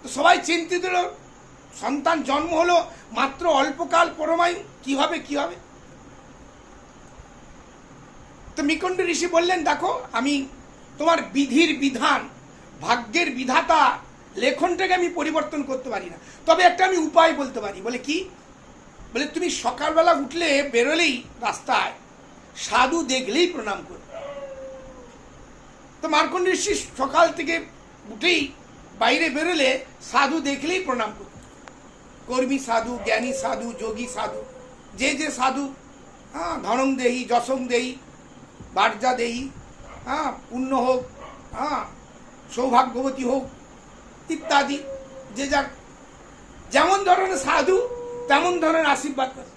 তো সবাই চিন্তিত হলো, সন্তান জন্ম হলো মাত্র অল্পকাল পরমায়, কি হবে? তো মৃকণ্ড ঋষি বললেন, দেখো, আমি তোমার বিধির বিধান, ভাগ্যের বিধাতা লেখনটাকে আমি পরিবর্তন করতে পারি না, তবে একটা আমি উপায় বলতে পারি। বলে কি? বলে তুমি সকালবেলা উঠলে, বেরোলেই রাস্তায় সাধু দেখলেই প্রণাম করবে। তো মার্কণ্ড ঋষি সকাল থেকে উঠেই বাইরে বেরোলে সাধু দেখলেই প্রণাম করবে। কর্মী সাধু, জ্ঞানী সাধু, যোগী সাধু, যে যে সাধু, হ্যাঁ, ধনম দেহি, যশম দেহি, বার্জা দেহি, হ্যাঁ, পুণ্য হোক, হ্যাঁ, সৌভাগ্যবতী হোক ইত্যাদি, যে যার যেমন ধরনের সাধু তেমন ধরনের আশীর্বাদ করে।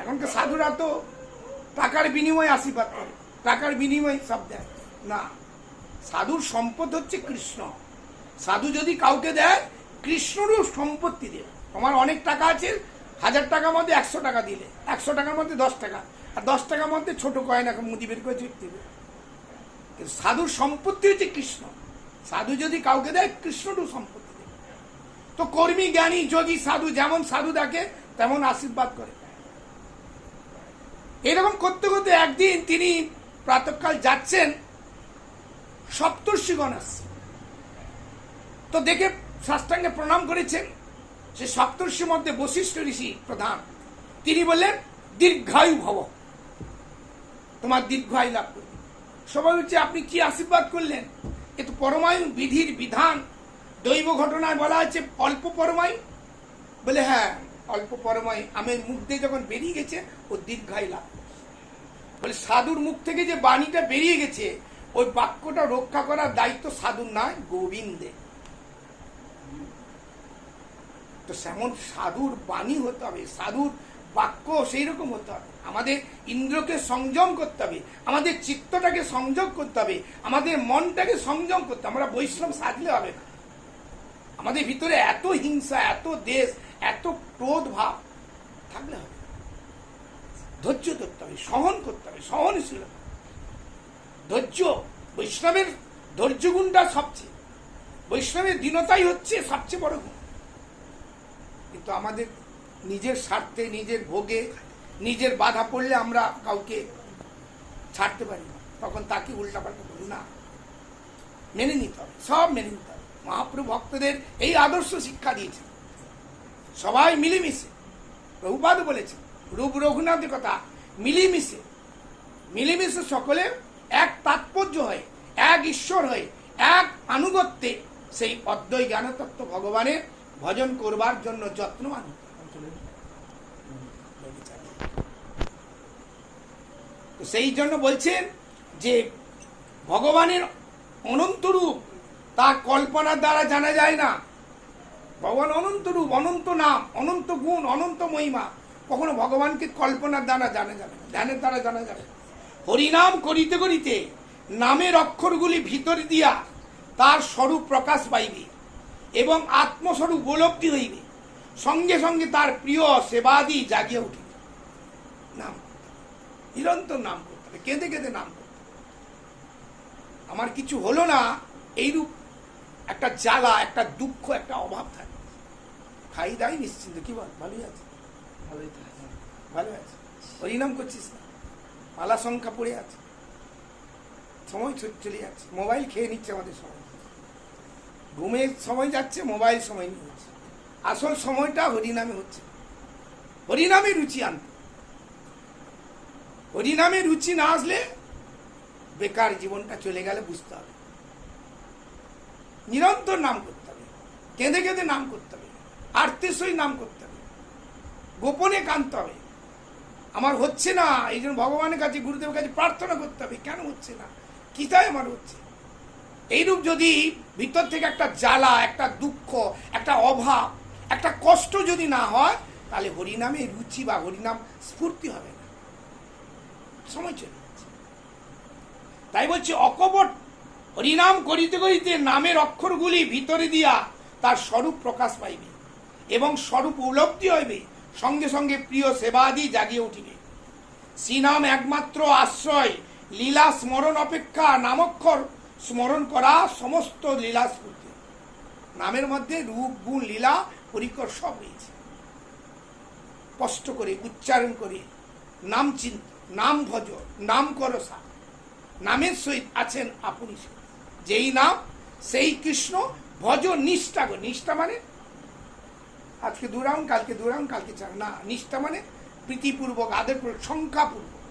এখনকার সাধুরা তো টাকার বিনিময়ে আশীর্বাদ করে, টাকার বিনিময়ে সব দেয় না। সাধুর সম্পদ হচ্ছে কৃষ্ণ। সাধু যদি কাউকে দেয়, কৃষ্ণরও সম্পত্তি দেবে। তোমার অনেক টাকা আছে, 1000 টাকার মধ্যে 100 টাকা দিলে, 100 টাকার মধ্যে 10 টাকা, আর 10 টাকার মধ্যে ছোট কয়েন এখন মুদি বের করে দেবে। কিন্তু সাধুর সম্পত্তি হচ্ছে কৃষ্ণ। সাধু যদি কাউকে দেয়, কৃষ্ণরও সম্পত্তি দেবে। তো কর্মী, জ্ঞানী, যোগী, সাধু, যেমন সাধু দেখে তেমন আশীর্বাদ করে। এরকম করতে করতে একদিন তিনি প্রাতঃকাল যাচ্ছেন, সপ্তর্ষিগণ আসছে। তো দেখে সাষ্টাঙ্গে প্রণাম করেছেন। সে সপ্তর্ষির মধ্যে বশিষ্ঠ ঋষি প্রধান। তিনি বললেন, দীর্ঘায়ু ভব, তোমার দীর্ঘায়ু লাভ করবে। সবাই বলছে, আপনি কি আশীর্বাদ করলেন? এ তো পরমায়ু, বিধির বিধান, দৈব ঘটনায় বলা আছে অল্প পরমায়ু। বলে, হ্যাঁ, অল্প পরমায়ু আমের মুখ দিয়ে যখন বেরিয়ে গেছে, ও দীর্ঘায়ু লাভ করছে। বলে, সাধুর মুখ থেকে যে বাণীটা বেরিয়ে গেছে, ওই বাক্যটা রক্ষা করার দায়িত্ব সাধুর নয়, গোবিন্দের। তো সেমন সাধুর বাণী হতে হবে, সাধুর বাক্য সেই রকম হতে হবে। আমাদের ইন্দ্রকে সংযম করতে হবে, আমাদের চিত্তটাকে সংযোগ করতে হবে, আমাদের মনটাকে সংযম করতে হবে। আমরা বৈষ্ণব সাজলে হবে না। আমাদের ভিতরে এত হিংসা, এত দেশ, এত ক্রোধ ভাব থাকলে হবে। ধৈর্য ধরতে হবে, সহন করতে হবে, সহনশীল ধৈর্য। বৈষ্ণবের ধৈর্য গুণটা সবচেয়ে, বৈষ্ণবের দীনতাই হচ্ছে সবচেয়ে বড় গুণ। কিন্তু আমাদের নিজের স্বার্থে, নিজের ভোগে, নিজের বাধা পড়লে আমরা কাউকে ছাড়তে পারি না, তখন তাকে উল্টাপাল্টা বলি না, মেনে নিতে হবে, সব মেনে নিতে হবে। মহাপ্রভু ভক্তদের এই আদর্শ শিক্ষা দিয়েছেন, সবাই মিলেমিশে। প্রভুপাদ বলেছেন রূপ রঘুনাথের কথা, মিলেমিশে মিলেমিশে সকলে এক তাৎপর্য হয়, এক ঈশ্বর হয়, এক আনুগত্যে সেই অদ্বৈ জ্ঞানতত্ত্ব ভগবানের ভজন করবার জন্য যত্নবান। তো সেই জন্য বলছেন যে ভগবানের অনন্ত রূপ তা কল্পনার দ্বারা জানা যায় না। ভগবান অনন্ত রূপ, অনন্ত নাম, অনন্ত গুণ, অনন্ত মহিমা, কখনো ভগবানকে কল্পনার দ্বারা জানা যাবে না, ধ্যানের দ্বারা জানা যাবে না। হরিনাম করিতে করিতে নামের অক্ষরগুলি ভিতর দিয়া তার স্বরূপ প্রকাশ পাইবে এবং আত্মস্বরূপ উপলব্ধি হইবে, সঙ্গে সঙ্গে তার প্রিয় সেবাদি জাগিয়ে উঠিবে। নাম নিরন্তর নাম করতে হবে, কেঁদে কেঁদে নাম করতে হবে। আমার কিছু হলো না এইরূপ একটা জ্বালা, একটা দুঃখ, একটা অভাব থাকে, খাই দাই নিশ্চিন্ত, কি বল, ভালোই আছে, ভালো আছে, হরিনাম করছিস না, মালা সংখ্যা পড়ে আছে, সময় চলে যাচ্ছে, মোবাইল খেয়ে নিচ্ছে আমাদের সময়, ঘুমের সময় যাচ্ছে, মোবাইল সময় নিয়ে হচ্ছে, আসল সময়টা হরিনামে হচ্ছে। হরিনামে রুচি আনতে, হরিনামে রুচি না আসলে বেকার জীবনটা চলে গেলে বুঝতে হবে। নিরন্তর নাম করতে হবে, কেঁদে কেঁদে নাম করতে হবে, আরতির সহিত নাম করতে হবে, গোপনে কাঁদতে হবে। আমার হচ্ছে না, এই জন্য ভগবানের কাছে, গুরুদেবের কাছে প্রার্থনা করতে হবে, কেন হচ্ছে না, কি তাই আমার হচ্ছে। এইরূপ যদি ভিতর থেকে একটা জ্বালা, একটা দুঃখ, একটা অভাব, একটা কষ্ট যদি না হয়, তাহলে হরিনামে রুচি বা হরিনাম স্ফূর্তি হবে না, সময় চলে যাচ্ছে। তাই বলছি অকপট হরিনাম করিতে করিতে নামের অক্ষরগুলি ভিতরে দিয়া তার স্বরূপ প্রকাশ পাইবে এবং স্বরূপ উপলব্ধি হইবে, সঙ্গে সঙ্গে প্রিয় সেবাদি জাগিয়ে উঠিবে। শ্রীনাম একমাত্র আশ্রয়, লীলা স্মরণ অপেক্ষা নামক্ষর স্মরণ করা সমস্ত লীলা স্ফূর্তি। নামের মধ্যে রূপ, গুণ, লীলা, পরিকর সব রয়েছে। কষ্ট করে উচ্চারণ করে নাম চিন্ত, নাম ভজ, নাম করসা, নামের সহিত আছেন আপনি, যেই নাম সেই কৃষ্ণ ভজ নিষ্ঠা। নিষ্ঠা মানে আজকে 2 রাউন্ড, কালকে 2 রাউন্ড, কালকে 4 না, নিষ্ঠা মানে প্রীতিপূর্বক, আদরপূর্বক, সংখ্যাপূর্বক।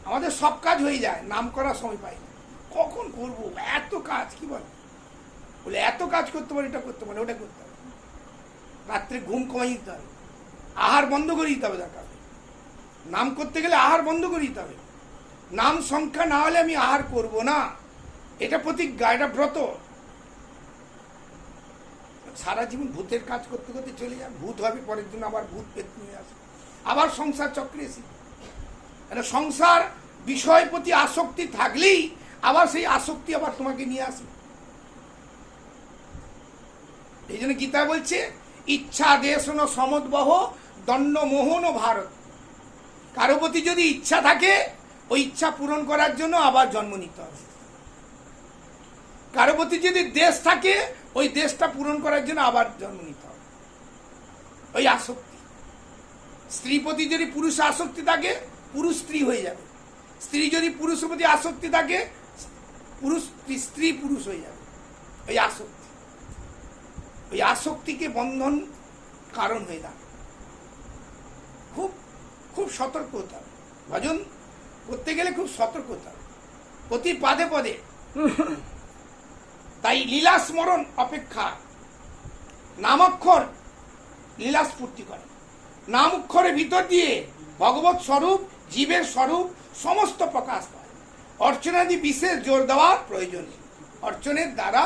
আমাদের সব কাজ হয়ে যায়, নাম করার সময় পাই না, কখন করবো, এত কাজ, কি বলে এত কাজ করতে পারে, এটা করতে পারে, ওটা করতে হবে, রাত্রে ঘুম কমাই দিতে হবে, আহার বন্ধ করে দিতে হবে, দরকার নাম করতে গেলে আহার বন্ধ করে দিতে হবে। নাম সংখ্যা না হলে আমি আহার করব না, এটা প্রতিজ্ঞা, এটা ব্রত। সারা জীবন ভূতের কাজ করতে করতে চলে যায়, ভূত হবে, পরের দিন আবার ভূত পেট নিয়ে আসে, আবার সংসার চক্রে এসে, সংসার বিষয় প্রতি আসক্তি থাকলেই আবার সেই আসক্তি আবার তোমাকে নিয়ে আসে। এই জন্য গীতা বলছে ইচ্ছা দেশন সমদবহ দণ্ড মোহন ভারত। কারো প্রতি যদি ইচ্ছা থাকে, ওই ইচ্ছা পূরণ করার জন্য আবার জন্ম নিতে হবে। কারো প্রতি যদি দেশ থাকে, ওই দেশটা পূরণ করার জন্য আবার জন্ম নিতে হবে, ওই আসক্তি। স্ত্রী প্রতি যদি পুরুষ আসক্তি থাকে, পুরুষ স্ত্রী হয়ে যাবে। স্ত্রী যদি পুরুষের প্রতি আসক্তি থাকে, পুরুষ স্ত্রী পুরুষ হয়ে যাবে। ওই আসক্তি, ওই আসক্তিকে বন্ধন কারণ হয়ে দাঁড়ায়। খুব খুব সতর্ক হতে হবে, ভজন করতে গেলে খুব সতর্ক হতে হবে, প্রতি পদে পদে। তাই লীলা স্মরণ অপেক্ষা নামাক্ষর লীলা স্ফূর্তি করে। নাম অক্ষরের ভিতর দিয়ে ভগবত স্বরূপ, জীবের স্বরূপ সমস্ত প্রকাশ পায়। অর্চনাদি বিশেষ জোর দেওয়ার প্রয়োজন নেই, অর্চনের দ্বারা,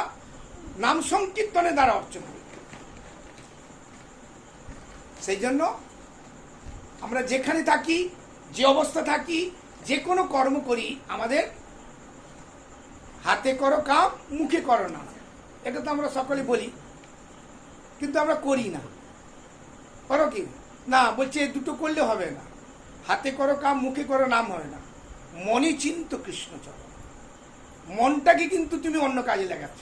নাম সংকীর্তনের দ্বারা অর্চনা হয়। সেই জন্য আমরা যেখানে থাকি, যে অবস্থা থাকি, যে কোনো কর্ম করি, আমাদের হাতে করো কাম, মুখে করো না, এটা তো আমরা সকলে বলি, কিন্তু আমরা করি না। করো কি না, বলছে দুটো করলে হবে না, হাতে করো কাম, মুখে করো নাম হয় না। মনে চিন্ত কৃষ্ণ চরণ, মনটাকে কিন্তু তুমি অন্য কাজে লাগাচ্ছ।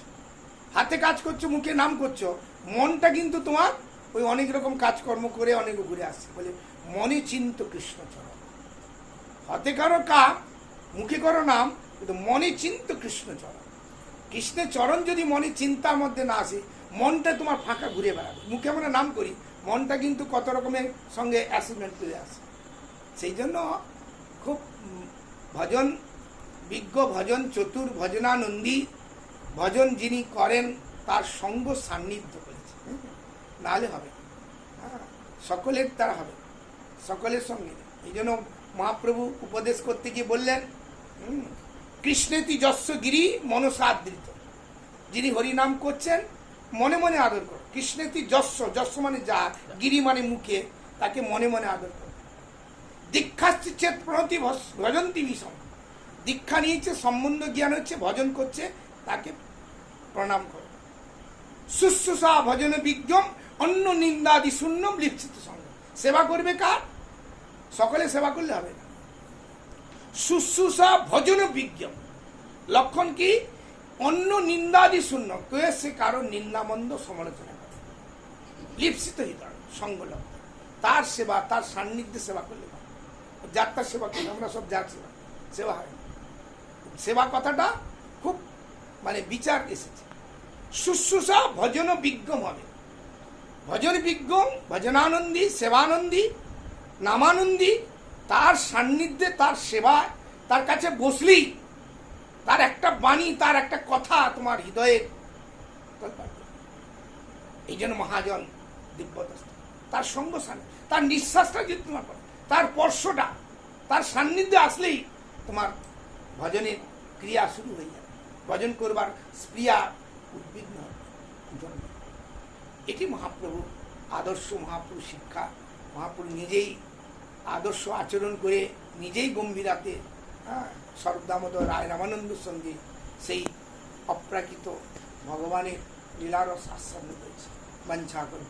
হাতে কাজ করছো, মুখে নাম করছো, মনটা কিন্তু তোমার ওই অনেক রকম কাজকর্ম করে অনেক ঘুরে আসছে। বলে মনে চিন্ত কৃষ্ণচরণ। হাতে করো কাম, মুখে করো নাম, কিন্তু মনে চিন্ত কৃষ্ণচরণ। কৃষ্ণের চরণ যদি মনে চিন্তার মধ্যে না আসে, মনটা তোমার ফাঁকা ঘুরে বেড়াবে। মুখে আমরা নাম করি, মনটা কিন্তু কত রকমের সঙ্গে অ্যাসিডমেন্ট করে আসে। সেই জন্য খুব ভজন বিজ্ঞ, ভজন চতুর, ভজনানন্দী, ভজন যিনি করেন তার সঙ্গ সান্নিধ্য করেছে, নাহলে হবে সকলের দ্বারা হবে, সকলের সঙ্গে। এই জন্য মহাপ্রভু উপদেশ করতে গিয়ে বললেন, কৃষ্ণেতি যস্য গিরি মনসাদৃত। যিনি হরিনাম করছেন মনে মনে আদর করো। কৃষ্ণেতি যস্য, যস্য মানে যা, গিরি মানে মুখে, তাকে মনে মনে আদর করো। দীক্ষাশ্চি চেত প্রণতি ভজন্তি বিষম। দীক্ষা নিয়েছে, সম্বন্ধ জ্ঞান হচ্ছে, ভজন করছে, তাকে প্রণাম করো। শুশ্রূষা ভজন বিজ্ঞম অন্য নিন্দাদি শূন্যম লিপ্সিত সঙ্গ। সেবা করবে কার? সকলে সেবা করলে হবে না। শুশ্রূষা ভজন বিজ্ঞম, লক্ষণ কি? অন্য নিন্দাদি শূন্য, কেউ সে কারো নিন্দামন্দ সমালোচনা করে, লিপ্সিত হৃদয় সঙ্গ লক্ষণ। তার সেবা, তার সান্নিধ্যে সেবা করলে হয়। যাত্রার সেবা করি আমরা সব, যার সেবা, সেবা হয়। সেবা কথাটা খুব মানে বিচার এসেছে। শুশ্রূষা ভজন বিজ্ঞম হবে। ভজন বিজ্ঞম, ভজনানন্দী, সেবানন্দী, নামানন্দী, তার সান্নিধ্যে, তার সেবায়, তার কাছে বসলেই তার একটা বাণী, তার একটা কথা তোমার হৃদয়ে। এই জন্য মহাজন দিব্যদস্ত, তার সঙ্গ সান্নিধ্য, তার নিঃশ্বাসটা যদি তোমার পড়ে, তার স্পর্শটা, তার সান্নিধ্যে আসলেই তোমার ভজনের ক্রিয়া শুরু হয়ে যাবে, ভজন করবার স্প্রিয়া উদ্বিগ্ন জন্ম। এটি মহাপ্রভু আদর্শ, মহাপ্রভু শিক্ষা। মহাপ্রভু নিজেই আদর্শ আচরণ করে নিজেই গম্ভীরাতে সর্বদামোদর রায় রামানন্দের সঙ্গে সেই অপ্রাকৃত ভগবানের লীলারস আস্বাদন করেছে। বাঞ্ছা করে